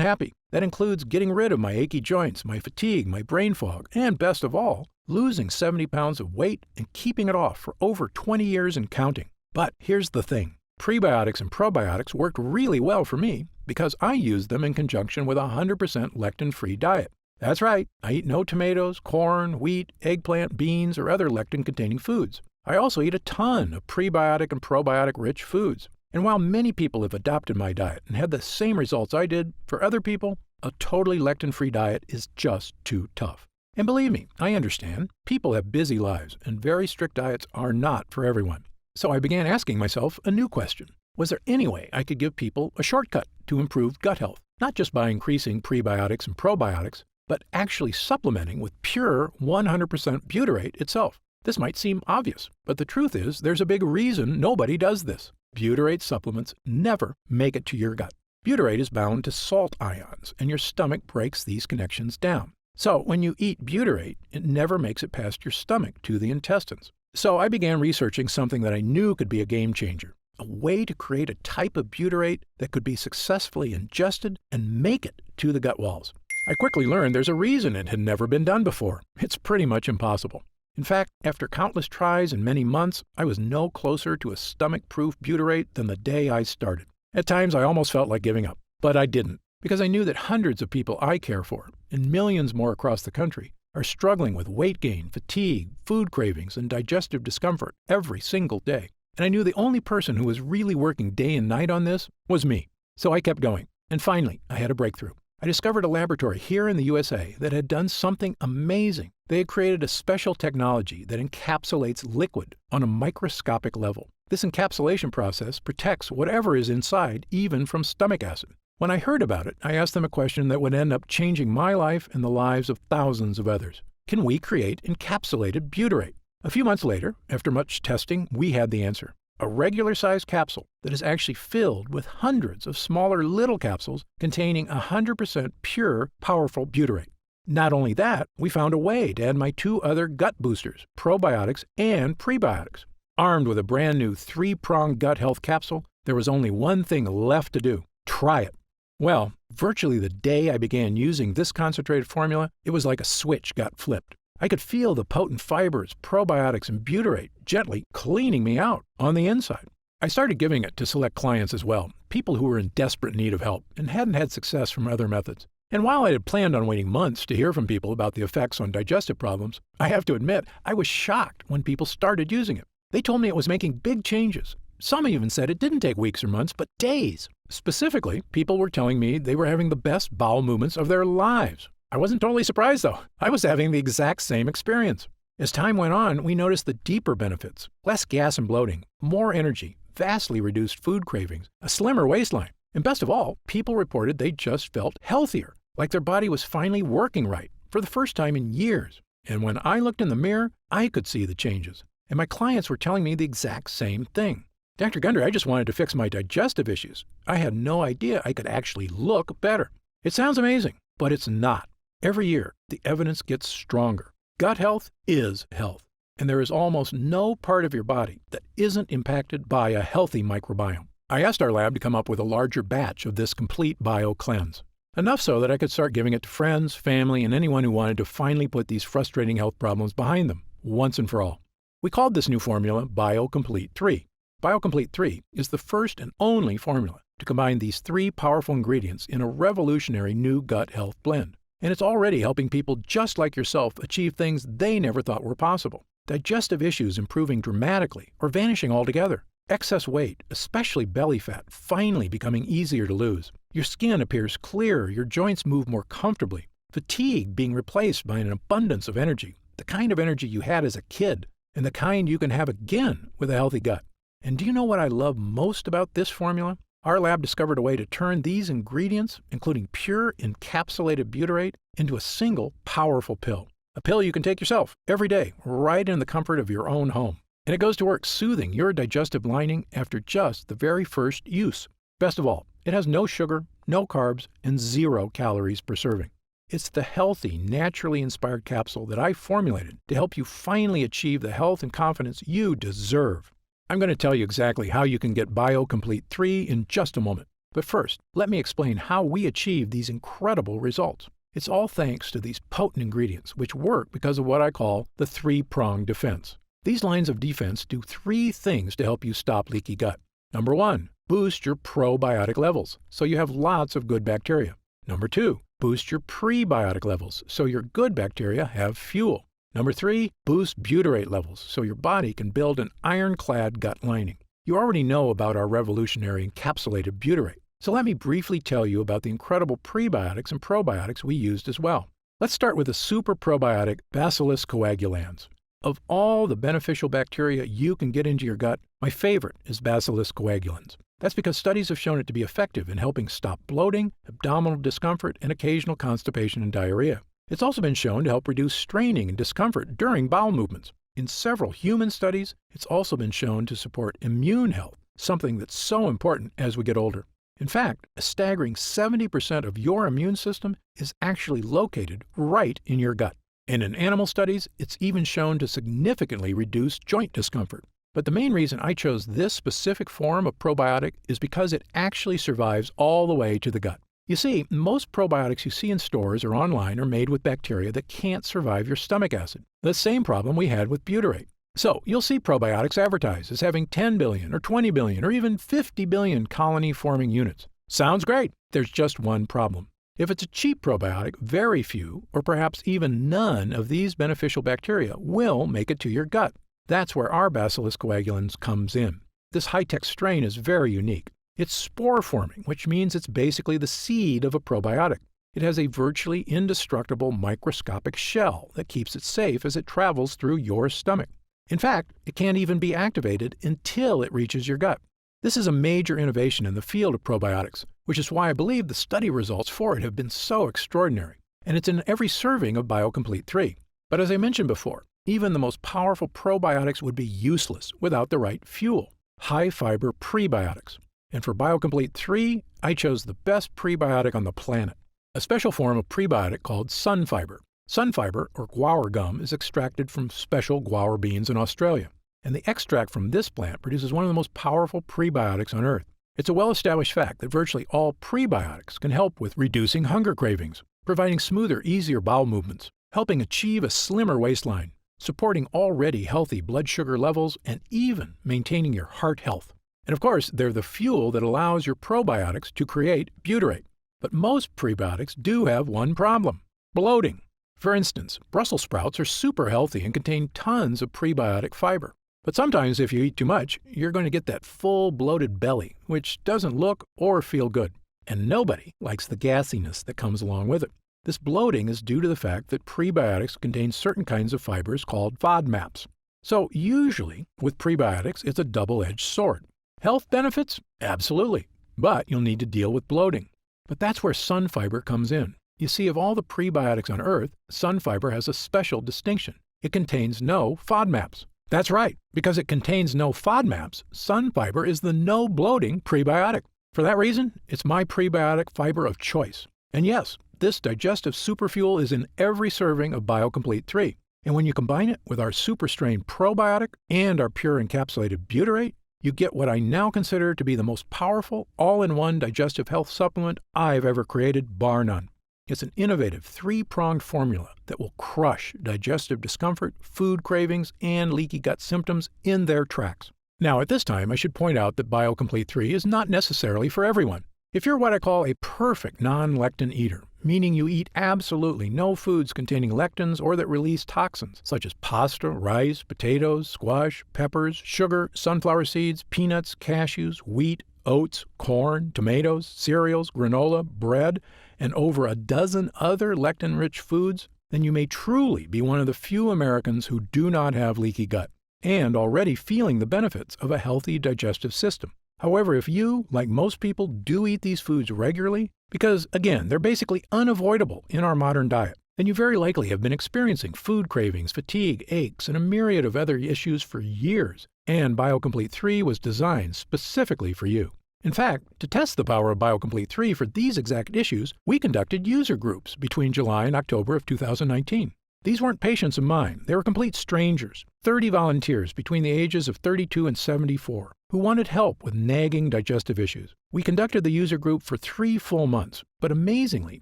happy. That includes getting rid of my achy joints, my fatigue, my brain fog, and best of all, losing 70 pounds of weight and keeping it off for over 20 years and counting. But here's the thing. Prebiotics and probiotics worked really well for me because I used them in conjunction with a 100% lectin-free diet. That's right, I eat no tomatoes, corn, wheat, eggplant, beans, or other lectin-containing foods. I also eat a ton of prebiotic and probiotic-rich foods. And while many people have adopted my diet and had the same results I did, for other people, a totally lectin-free diet is just too tough. And believe me, I understand. People have busy lives, and very strict diets are not for everyone. So I began asking myself a new question. Was there any way I could give people a shortcut to improve gut health? Not just by increasing prebiotics and probiotics, but actually supplementing with pure 100% butyrate itself. This might seem obvious, but the truth is there's a big reason nobody does this. Butyrate supplements never make it to your gut. Butyrate is bound to salt ions, and your stomach breaks these connections down. So when you eat butyrate, it never makes it past your stomach to the intestines. So I began researching something that I knew could be a game changer, a way to create a type of butyrate that could be successfully ingested and make it to the gut walls. I quickly learned there's a reason it had never been done before. It's pretty much impossible. In fact, after countless tries and many months, I was no closer to a stomach-proof butyrate than the day I started. At times, I almost felt like giving up, but I didn't, because I knew that hundreds of people I care for, and millions more across the country, are struggling with weight gain, fatigue, food cravings, and digestive discomfort every single day. And I knew the only person who was really working day and night on this was me. So I kept going. And finally, I had a breakthrough. I discovered a laboratory here in the USA that had done something amazing. They had created a special technology that encapsulates liquid on a microscopic level. This encapsulation process protects whatever is inside, even from stomach acid. When I heard about it, I asked them a question that would end up changing my life and the lives of thousands of others. Can we create encapsulated butyrate? A few months later, after much testing, we had the answer. A regular-sized capsule that is actually filled with hundreds of smaller little capsules containing 100% pure, powerful butyrate. Not only that, we found a way to add my two other gut boosters, probiotics and prebiotics. Armed with a brand new 3-pronged gut health capsule, there was only one thing left to do: try it. Well, virtually the day I began using this concentrated formula, it was like a switch got flipped. I could feel the potent fibers, probiotics, and butyrate gently cleaning me out on the inside. I started giving it to select clients as well, people who were in desperate need of help and hadn't had success from other methods. And while I had planned on waiting months to hear from people about the effects on digestive problems, I have to admit, I was shocked when people started using it. They told me it was making big changes. Some even said it didn't take weeks or months, but days. Specifically, people were telling me they were having the best bowel movements of their lives. I wasn't totally surprised, though. I was having the exact same experience. As time went on, we noticed the deeper benefits: less gas and bloating, more energy, vastly reduced food cravings, a slimmer waistline. And best of all, people reported they just felt healthier, like their body was finally working right for the first time in years. And when I looked in the mirror, I could see the changes. And my clients were telling me the exact same thing. Dr. Gunder, I just wanted to fix my digestive issues. I had no idea I could actually look better. It sounds amazing, but it's not. Every year, the evidence gets stronger. Gut health is health, and there is almost no part of your body that isn't impacted by a healthy microbiome. I asked our lab to come up with a larger batch of this complete bio cleanse, enough so that I could start giving it to friends, family, and anyone who wanted to finally put these frustrating health problems behind them, once and for all. We called this new formula BioComplete 3. BioComplete 3 is the first and only formula to combine these 3 powerful ingredients in a revolutionary new gut health blend. And it's already helping people just like yourself achieve things they never thought were possible. Digestive issues improving dramatically or vanishing altogether. Excess weight, especially belly fat, finally becoming easier to lose. Your skin appears clearer, your joints move more comfortably. Fatigue being replaced by an abundance of energy, the kind of energy you had as a kid, and the kind you can have again with a healthy gut. And do you know what I love most about this formula? Our lab discovered a way to turn these ingredients, including pure encapsulated butyrate, into a single powerful pill. A pill you can take yourself every day, right in the comfort of your own home. And it goes to work soothing your digestive lining after just the very first use. Best of all, it has no sugar, no carbs, and 0 calories per serving. It's the healthy, naturally inspired capsule that I formulated to help you finally achieve the health and confidence you deserve. I'm going to tell you exactly how you can get BioComplete 3 in just a moment. But first, let me explain how we achieve these incredible results. It's all thanks to these potent ingredients, which work because of what I call the 3-pronged defense. These lines of defense do 3 things to help you stop leaky gut. Number 1, boost your probiotic levels, so you have lots of good bacteria. Number 2, boost your prebiotic levels, so your good bacteria have fuel. Number 3, boost butyrate levels, so your body can build an ironclad gut lining. You already know about our revolutionary encapsulated butyrate, so let me briefly tell you about the incredible prebiotics and probiotics we used as well. Let's start with the super probiotic Bacillus coagulans. Of all the beneficial bacteria you can get into your gut, my favorite is Bacillus coagulans. That's because studies have shown it to be effective in helping stop bloating, abdominal discomfort, and occasional constipation and diarrhea. It's also been shown to help reduce straining and discomfort during bowel movements. In several human studies, it's also been shown to support immune health, something that's so important as we get older. In fact, a staggering 70% of your immune system is actually located right in your gut. And in animal studies, it's even shown to significantly reduce joint discomfort. But the main reason I chose this specific form of probiotic is because it actually survives all the way to the gut. You see, most probiotics you see in stores or online are made with bacteria that can't survive your stomach acid, the same problem we had with butyrate. So, you'll see probiotics advertised as having 10 billion or 20 billion or even 50 billion colony-forming units. Sounds great. There's just one problem. If it's a cheap probiotic, very few, or perhaps even none of these beneficial bacteria will make it to your gut. That's where our Bacillus coagulans comes in. This high-tech strain is very unique. It's spore-forming, which means it's basically the seed of a probiotic. It has a virtually indestructible microscopic shell that keeps it safe as it travels through your stomach. In fact, it can't even be activated until it reaches your gut. This is a major innovation in the field of probiotics, which is why I believe the study results for it have been so extraordinary. And it's in every serving of BioComplete 3. But as I mentioned before, even the most powerful probiotics would be useless without the right fuel, high-fiber prebiotics. And for BioComplete 3, I chose the best prebiotic on the planet, a special form of prebiotic called sunfiber. Sunfiber, or guar gum, is extracted from special guar beans in Australia, and the extract from this plant produces one of the most powerful prebiotics on Earth. It's a well-established fact that virtually all prebiotics can help with reducing hunger cravings, providing smoother, easier bowel movements, helping achieve a slimmer waistline, supporting already healthy blood sugar levels, and even maintaining your heart health. And of course, they're the fuel that allows your probiotics to create butyrate. But most prebiotics do have one problem: bloating. For instance, Brussels sprouts are super healthy and contain tons of prebiotic fiber. But sometimes if you eat too much, you're going to get that full bloated belly, which doesn't look or feel good. And nobody likes the gassiness that comes along with it. This bloating is due to the fact that prebiotics contain certain kinds of fibers called FODMAPs. So usually, with prebiotics, it's a double-edged sword. Health benefits? Absolutely. But you'll need to deal with bloating. But that's where sunfiber comes in. You see, of all the prebiotics on Earth, sunfiber has a special distinction. It contains no FODMAPs. That's right. Because it contains no FODMAPs, sunfiber is the no-bloating prebiotic. For that reason, it's my prebiotic fiber of choice. And yes, this digestive superfuel is in every serving of BioComplete 3. And when you combine it with our Super Strain probiotic and our pure encapsulated butyrate, you get what I now consider to be the most powerful, all-in-one digestive health supplement I've ever created, bar none. It's an innovative three-pronged formula that will crush digestive discomfort, food cravings, and leaky gut symptoms in their tracks. Now, at this time, I should point out that BioComplete 3 is not necessarily for everyone. If you're what I call a perfect non-lectin eater, meaning you eat absolutely no foods containing lectins or that release toxins, such as pasta, rice, potatoes, squash, peppers, sugar, sunflower seeds, peanuts, cashews, wheat, oats, corn, tomatoes, cereals, granola, bread, and over a dozen other lectin-rich foods, then you may truly be one of the few Americans who do not have leaky gut and already feeling the benefits of a healthy digestive system. However, if you, like most people, do eat these foods regularly, because, again, they're basically unavoidable in our modern diet, then you very likely have been experiencing food cravings, fatigue, aches, and a myriad of other issues for years, and BioComplete 3 was designed specifically for you. In fact, to test the power of BioComplete 3 for these exact issues, we conducted user groups between July and October of 2019. These weren't patients of mine. They were complete strangers, 30 volunteers between the ages of 32 and 74, who wanted help with nagging digestive issues. We conducted the user group for 3 full months, but amazingly,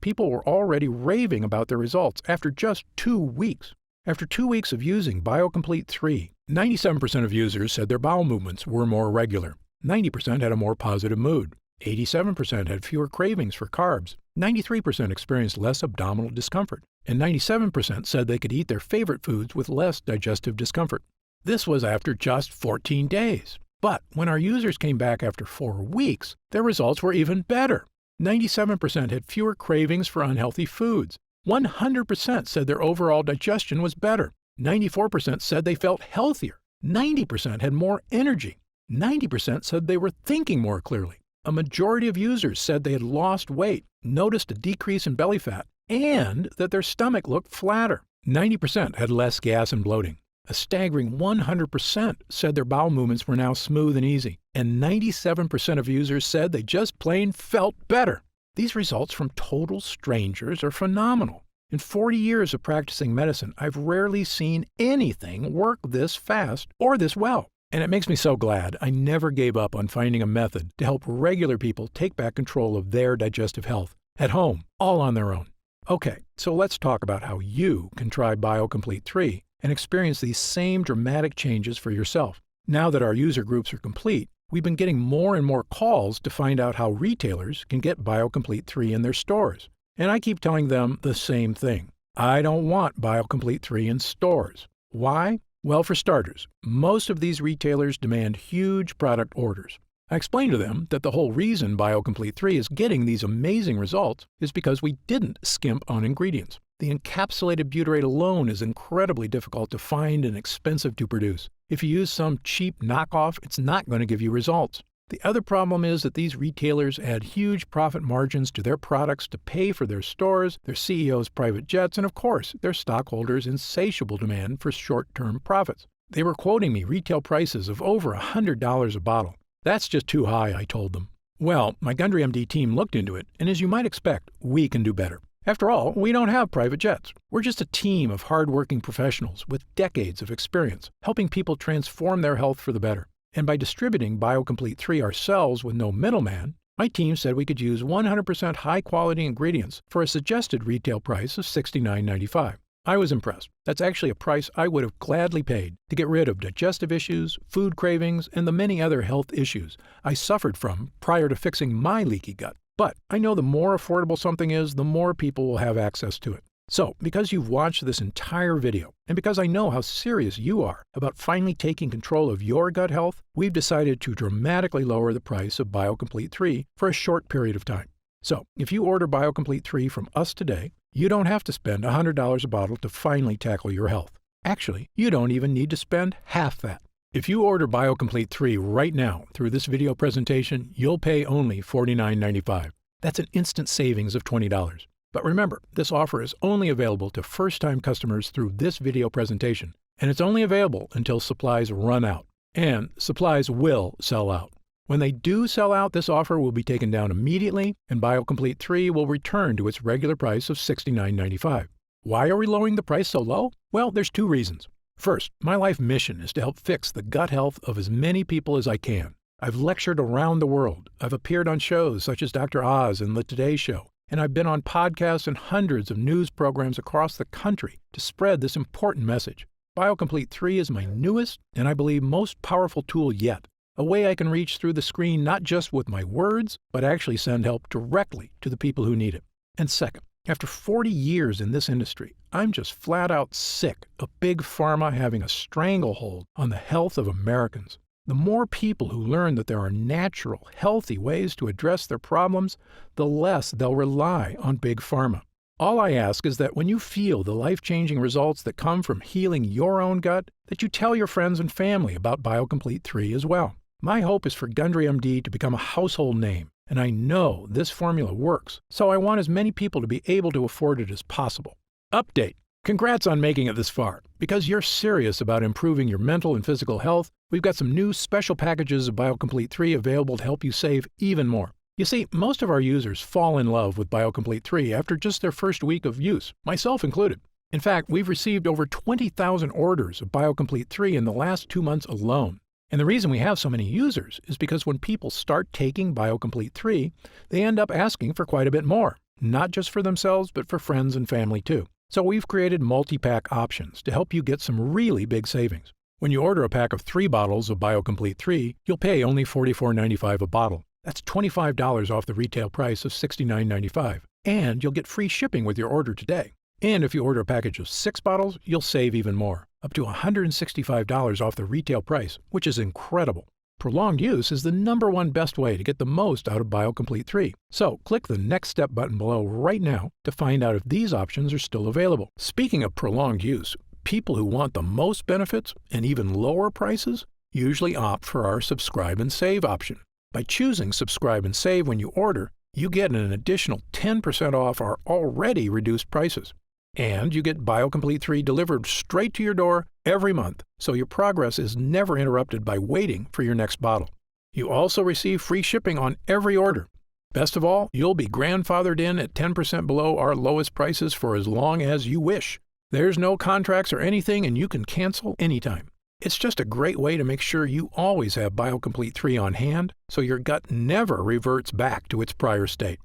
people were already raving about their results after just 2 weeks. After 2 weeks of using BioComplete 3, 97% of users said their bowel movements were more regular. 90% had a more positive mood. 87% had fewer cravings for carbs. 93% experienced less abdominal discomfort. And 97% said they could eat their favorite foods with less digestive discomfort. This was after just 14 days. But when our users came back after 4 weeks, their results were even better. 97% had fewer cravings for unhealthy foods. 100% said their overall digestion was better. 94% said they felt healthier. 90% had more energy. 90% said they were thinking more clearly. A majority of users said they had lost weight, noticed a decrease in belly fat, and that their stomach looked flatter. 90% had less gas and bloating. A staggering 100% said their bowel movements were now smooth and easy. And 97% of users said they just plain felt better. These results from total strangers are phenomenal. In 40 years of practicing medicine, I've rarely seen anything work this fast or this well. And it makes me so glad I never gave up on finding a method to help regular people take back control of their digestive health at home, all on their own. Okay, so let's talk about how you can try BioComplete 3 and experience these same dramatic changes for yourself. Now that our user groups are complete, we've been getting more and more calls to find out how retailers can get BioComplete 3 in their stores. And I keep telling them the same thing. I don't want BioComplete 3 in stores. Why? Well, for starters, most of these retailers demand huge product orders. I explained to them that the whole reason BioComplete 3 is getting these amazing results is because we didn't skimp on ingredients. The encapsulated butyrate alone is incredibly difficult to find and expensive to produce. If you use some cheap knockoff, it's not going to give you results. The other problem is that these retailers add huge profit margins to their products to pay for their stores, their CEOs' private jets, and of course, their stockholders' insatiable demand for short-term profits. They were quoting me retail prices of over $100 a bottle. That's just too high, I told them. Well, my Gundry MD team looked into it, and as you might expect, we can do better. After all, we don't have private jets. We're just a team of hard-working professionals with decades of experience, helping people transform their health for the better. And by distributing BioComplete 3 ourselves with no middleman, my team said we could use 100% high-quality ingredients for a suggested retail price of $69.95. I was impressed. That's actually a price I would have gladly paid to get rid of digestive issues, food cravings, and the many other health issues I suffered from prior to fixing my leaky gut. But I know the more affordable something is, the more people will have access to it. So, because you've watched this entire video, and because I know how serious you are about finally taking control of your gut health, we've decided to dramatically lower the price of BioComplete 3 for a short period of time. So, if you order BioComplete 3 from us today, you don't have to spend $100 a bottle to finally tackle your health. Actually, you don't even need to spend half that. If you order BioComplete 3 right now through this video presentation, you'll pay only $49.95. That's an instant savings of $20. But remember, this offer is only available to first-time customers through this video presentation, and it's only available until supplies run out. And supplies will sell out. When they do sell out, this offer will be taken down immediately, and BioComplete 3 will return to its regular price of $69.95. Why are we lowering the price so low? Well, there's two reasons. First, my life mission is to help fix the gut health of as many people as I can. I've lectured around the world. I've appeared on shows such as Dr. Oz and The Today Show. And I've been on podcasts and hundreds of news programs across the country to spread this important message. BioComplete 3 is my newest and I believe most powerful tool yet, a way I can reach through the screen not just with my words, but actually send help directly to the people who need it. And second, after 40 years in this industry, I'm just flat out sick of Big Pharma having a stranglehold on the health of Americans. The more people who learn that there are natural, healthy ways to address their problems, the less they'll rely on Big Pharma. All I ask is that when you feel the life-changing results that come from healing your own gut, that you tell your friends and family about BioComplete 3 as well. My hope is for Gundry MD to become a household name, and I know this formula works, so I want as many people to be able to afford it as possible. Update. Congrats on making it this far. Because you're serious about improving your mental and physical health, we've got some new special packages of BioComplete 3 available to help you save even more. You see, most of our users fall in love with BioComplete 3 after just their first week of use, myself included. In fact, we've received over 20,000 orders of BioComplete 3 in the last 2 months alone. And the reason we have so many users is because when people start taking BioComplete 3, they end up asking for quite a bit more, not just for themselves, but for friends and family too. So we've created multi-pack options to help you get some really big savings. When you order a pack of 3 bottles of BioComplete 3, you'll pay only $44.95 a bottle. That's $25 off the retail price of $69.95. And you'll get free shipping with your order today. And if you order a package of 6 bottles, you'll save even more, up to $165 off the retail price, which is incredible. Prolonged use is the #1 best way to get the most out of BioComplete 3. So click the Next Step button below right now to find out if these options are still available. Speaking of prolonged use, people who want the most benefits and even lower prices usually opt for our Subscribe and Save option. By choosing Subscribe and Save when you order, you get an additional 10% off our already reduced prices. And you get BioComplete 3 delivered straight to your door every month, so your progress is never interrupted by waiting for your next bottle. You also receive free shipping on every order. Best of all, you'll be grandfathered in at 10% below our lowest prices for as long as you wish. There's no contracts or anything, and you can cancel anytime. It's just a great way to make sure you always have BioComplete 3 on hand, so your gut never reverts back to its prior state.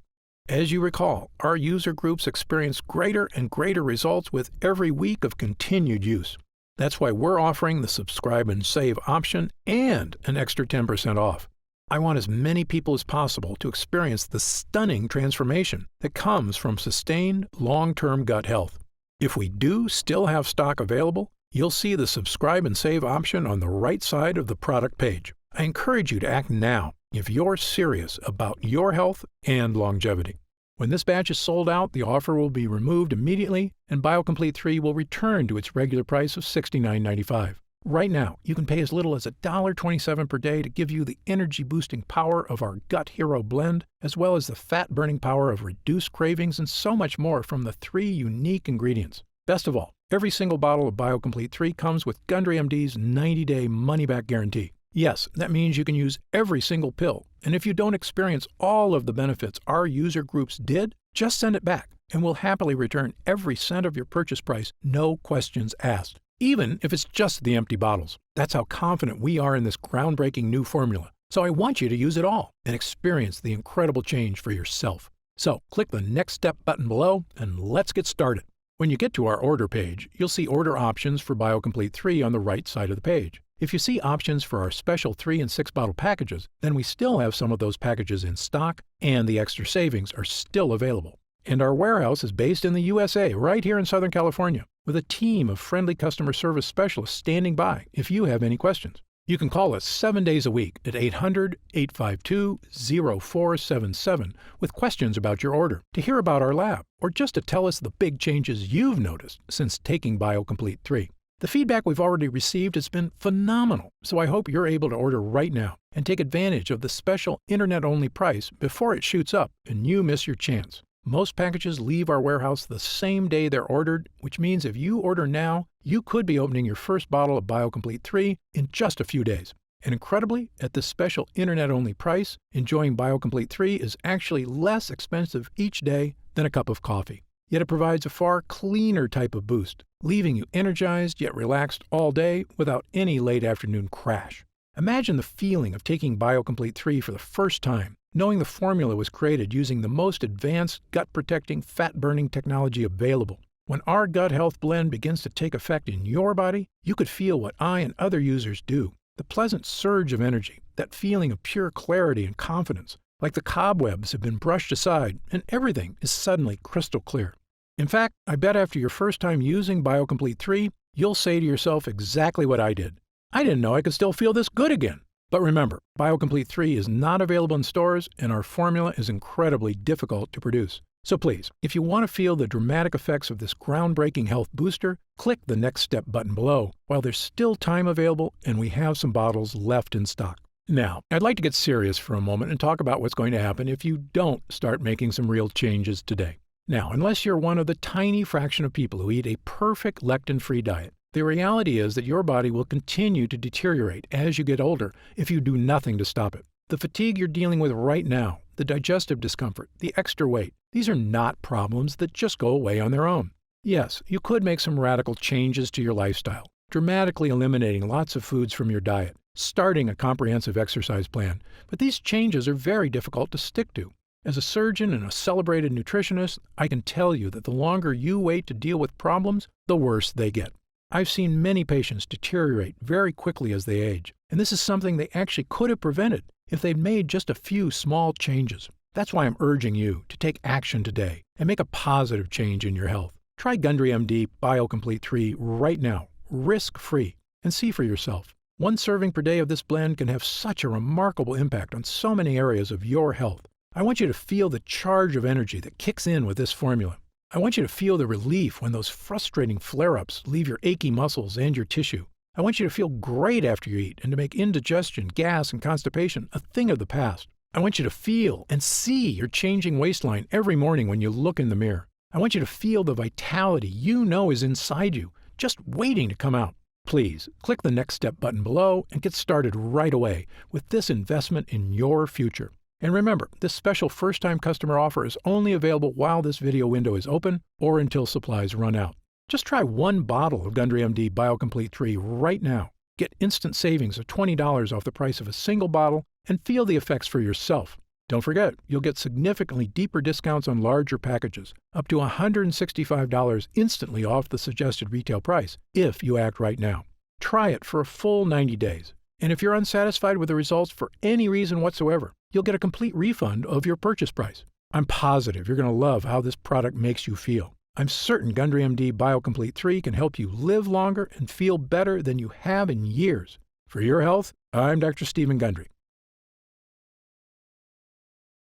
As you recall, our user groups experience greater and greater results with every week of continued use. That's why we're offering the subscribe and save option and an extra 10% off. I want as many people as possible to experience the stunning transformation that comes from sustained, long-term gut health. If we do still have stock available, you'll see the subscribe and save option on the right side of the product page. I encourage you to act now if you're serious about your health and longevity. When this batch is sold out, the offer will be removed immediately, and BioComplete 3 will return to its regular price of $69.95. Right now, you can pay as little as $1.27 per day to give you the energy-boosting power of our Gut Hero blend, as well as the fat-burning power of reduced cravings and so much more from the 3 unique ingredients. Best of all, every single bottle of BioComplete 3 comes with Gundry MD's 90-day money-back guarantee. Yes, that means you can use every single pill, and if you don't experience all of the benefits our user groups did, just send it back, and we'll happily return every cent of your purchase price, no questions asked. Even if it's just the empty bottles. That's how confident we are in this groundbreaking new formula. So I want you to use it all and experience the incredible change for yourself. So click the Next Step button below and let's get started. When you get to our order page, you'll see order options for BioComplete 3 on the right side of the page. If you see options for our special 3 and 6 bottle packages, then we still have some of those packages in stock and the extra savings are still available. And our warehouse is based in the USA, right here in Southern California, with a team of friendly customer service specialists standing by if you have any questions. You can call us 7 days a week at 800-852-0477 with questions about your order, to hear about our lab, or just to tell us the big changes you've noticed since taking BioComplete 3. The feedback we've already received has been phenomenal, so I hope you're able to order right now and take advantage of the special internet-only price before it shoots up and you miss your chance. Most packages leave our warehouse the same day they're ordered, which means if you order now, you could be opening your first bottle of BioComplete 3 in just a few days. And incredibly, at this special internet-only price, enjoying BioComplete 3 is actually less expensive each day than a cup of coffee. Yet it provides a far cleaner type of boost, leaving you energized yet relaxed all day without any late afternoon crash. Imagine the feeling of taking BioComplete 3 for the first time, knowing the formula was created using the most advanced gut-protecting, fat-burning technology available. When our gut health blend begins to take effect in your body, you could feel what I and other users do. The pleasant surge of energy, that feeling of pure clarity and confidence, like the cobwebs have been brushed aside and everything is suddenly crystal clear. In fact, I bet after your first time using BioComplete 3, you'll say to yourself exactly what I did. I didn't know I could still feel this good again. But remember, BioComplete 3 is not available in stores, and our formula is incredibly difficult to produce. So please, if you want to feel the dramatic effects of this groundbreaking health booster, click the Next Step button below while there's still time available and we have some bottles left in stock. Now, I'd like to get serious for a moment and talk about what's going to happen if you don't start making some real changes today. Now, unless you're one of the tiny fraction of people who eat a perfect lectin-free diet, the reality is that your body will continue to deteriorate as you get older if you do nothing to stop it. The fatigue you're dealing with right now, the digestive discomfort, the extra weight, these are not problems that just go away on their own. Yes, you could make some radical changes to your lifestyle, dramatically eliminating lots of foods from your diet, starting a comprehensive exercise plan, but these changes are very difficult to stick to. As a surgeon and a celebrated nutritionist, I can tell you that the longer you wait to deal with problems, the worse they get. I've seen many patients deteriorate very quickly as they age, and this is something they actually could have prevented if they'd made just a few small changes. That's why I'm urging you to take action today and make a positive change in your health. Try Gundry MD BioComplete 3 right now, risk-free, and see for yourself. One serving per day of this blend can have such a remarkable impact on so many areas of your health. I want you to feel the charge of energy that kicks in with this formula. I want you to feel the relief when those frustrating flare-ups leave your achy muscles and your tissue. I want you to feel great after you eat and to make indigestion, gas, and constipation a thing of the past. I want you to feel and see your changing waistline every morning when you look in the mirror. I want you to feel the vitality you know is inside you, just waiting to come out. Please, click the Next Step button below and get started right away with this investment in your future. And remember, this special first-time customer offer is only available while this video window is open or until supplies run out. Just try one bottle of Gundry MD BioComplete 3 right now. Get instant savings of $20 off the price of a single bottle and feel the effects for yourself. Don't forget, you'll get significantly deeper discounts on larger packages, up to $165 instantly off the suggested retail price, if you act right now. Try it for a full 90 days. And if you're unsatisfied with the results for any reason whatsoever, you'll get a complete refund of your purchase price. I'm positive you're going to love how this product makes you feel. I'm certain Gundry MD BioComplete 3 can help you live longer and feel better than you have in years. For your health, I'm Dr. Stephen Gundry.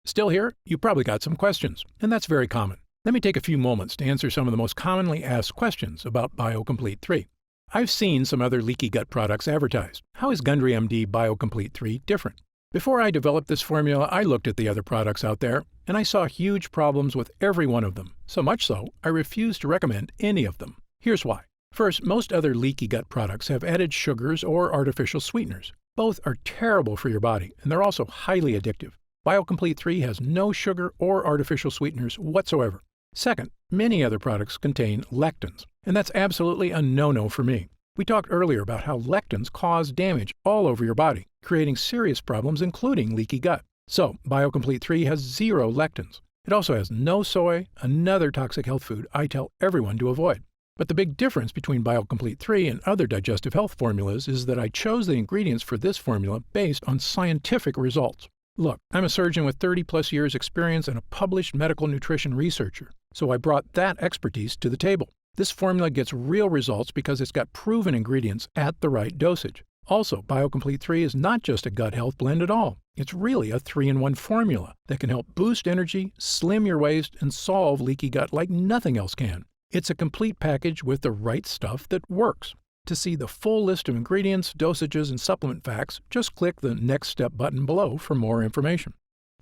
Still here? You probably got some questions, and that's very common. Let me take a few moments to answer some of the most commonly asked questions about BioComplete 3. I've seen some other leaky gut products advertised. How is Gundry MD BioComplete 3 different? Before I developed this formula, I looked at the other products out there, and I saw huge problems with every one of them. So much so, I refuse to recommend any of them. Here's why. First, most other leaky gut products have added sugars or artificial sweeteners. Both are terrible for your body, and they're also highly addictive. BioComplete 3 has no sugar or artificial sweeteners whatsoever. Second, many other products contain lectins, and that's absolutely a no-no for me. We talked earlier about how lectins cause damage all over your body, creating serious problems including leaky gut. So, BioComplete 3 has 0 lectins. It also has no soy, another toxic health food I tell everyone to avoid. But the big difference between BioComplete 3 and other digestive health formulas is that I chose the ingredients for this formula based on scientific results. Look, I'm a surgeon with 30-plus years experience and a published medical nutrition researcher, so I brought that expertise to the table. This formula gets real results because it's got proven ingredients at the right dosage. Also, BioComplete 3 is not just a gut health blend at all. It's really a 3-in-1 formula that can help boost energy, slim your waist, and solve leaky gut like nothing else can. It's a complete package with the right stuff that works. To see the full list of ingredients, dosages, and supplement facts, just click the Next Step button below for more information.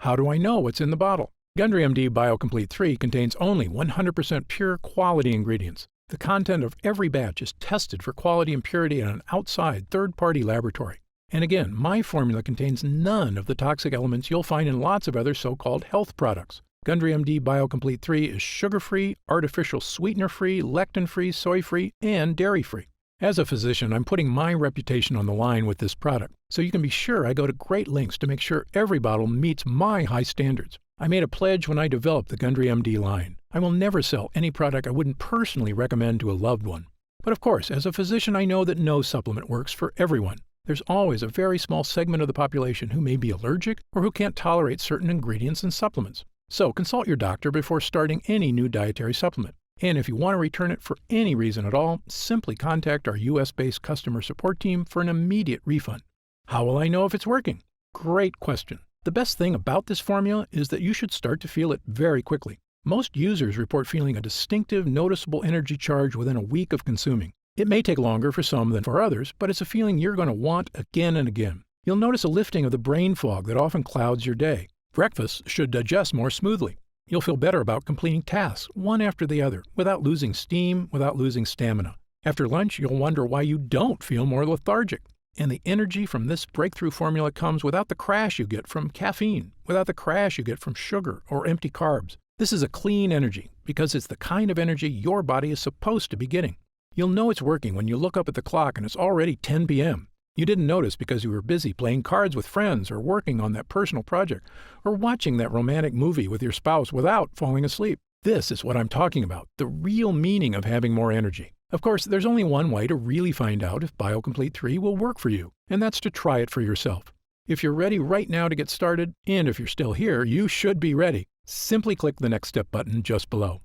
How do I know what's in the bottle? Gundry MD BioComplete 3 contains only 100% pure quality ingredients. The content of every batch is tested for quality and purity in an outside third-party laboratory. And again, my formula contains none of the toxic elements you'll find in lots of other so-called health products. Gundry MD BioComplete 3 is sugar-free, artificial sweetener-free, lectin-free, soy-free, and dairy-free. As a physician, I'm putting my reputation on the line with this product, so you can be sure I go to great lengths to make sure every bottle meets my high standards. I made a pledge when I developed the Gundry MD line. I will never sell any product I wouldn't personally recommend to a loved one. But of course, as a physician, I know that no supplement works for everyone. There's always a very small segment of the population who may be allergic or who can't tolerate certain ingredients and supplements. So consult your doctor before starting any new dietary supplement. And if you want to return it for any reason at all, simply contact our US-based customer support team for an immediate refund. How will I know if it's working? Great question. The best thing about this formula is that you should start to feel it very quickly. Most users report feeling a distinctive, noticeable energy charge within a week of consuming. It may take longer for some than for others, but it's a feeling you're going to want again and again. You'll notice a lifting of the brain fog that often clouds your day. Breakfast should digest more smoothly. You'll feel better about completing tasks, one after the other, without losing steam, without losing stamina. After lunch, you'll wonder why you don't feel more lethargic. And the energy from this breakthrough formula comes without the crash you get from caffeine, without the crash you get from sugar or empty carbs. This is a clean energy because it's the kind of energy your body is supposed to be getting. You'll know it's working when you look up at the clock and it's already 10 p.m. You didn't notice because you were busy playing cards with friends or working on that personal project or watching that romantic movie with your spouse without falling asleep. This is what I'm talking about, the real meaning of having more energy. Of course, there's only one way to really find out if BioComplete 3 will work for you, and that's to try it for yourself. If you're ready right now to get started, and if you're still here, you should be ready. Simply click the Next Step button just below.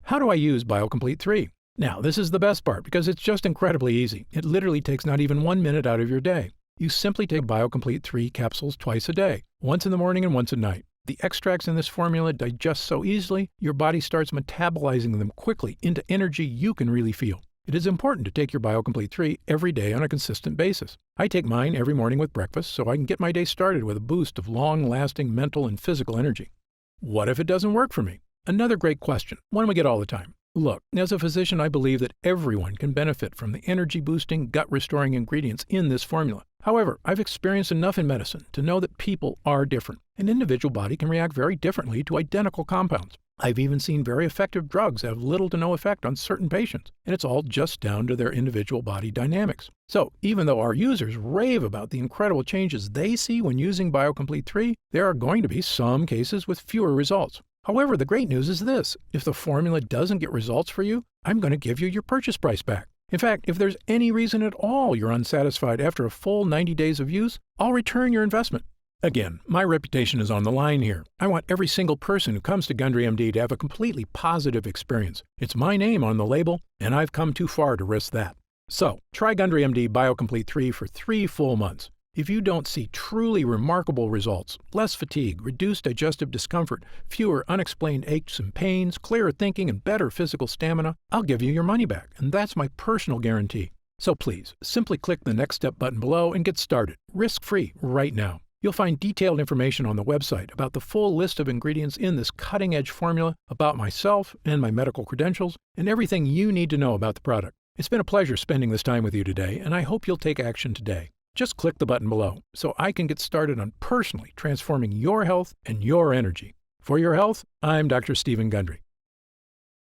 How do I use BioComplete 3? Now, this is the best part because it's just incredibly easy. It literally takes not even 1 minute out of your day. You simply take BioComplete 3 capsules twice a day, once in the morning and once at night. The extracts in this formula digest so easily, your body starts metabolizing them quickly into energy you can really feel. It is important to take your BioComplete 3 every day on a consistent basis. I take mine every morning with breakfast so I can get my day started with a boost of long-lasting mental and physical energy. What if it doesn't work for me? Another great question, one we get all the time. Look, as a physician, I believe that everyone can benefit from the energy-boosting, gut-restoring ingredients in this formula. However, I've experienced enough in medicine to know that people are different. An individual body can react very differently to identical compounds. I've even seen very effective drugs have little to no effect on certain patients, and it's all just down to their individual body dynamics. So, even though our users rave about the incredible changes they see when using BioComplete 3, there are going to be some cases with fewer results. However, the great news is this: if the formula doesn't get results for you, I'm going to give you your purchase price back. In fact, if there's any reason at all you're unsatisfied after a full 90 days of use, I'll return your investment. Again, my reputation is on the line here. I want every single person who comes to Gundry MD to have a completely positive experience. It's my name on the label, and I've come too far to risk that. So, try Gundry MD BioComplete 3 for 3 full months. If you don't see truly remarkable results, less fatigue, reduced digestive discomfort, fewer unexplained aches and pains, clearer thinking, and better physical stamina, I'll give you your money back, and that's my personal guarantee. So please, simply click the Next Step button below and get started, risk-free, right now. You'll find detailed information on the website about the full list of ingredients in this cutting-edge formula, about myself and my medical credentials, and everything you need to know about the product. It's been a pleasure spending this time with you today, and I hope you'll take action today. Just click the button below so I can get started on personally transforming your health and your energy. For your health, I'm Dr. Stephen Gundry.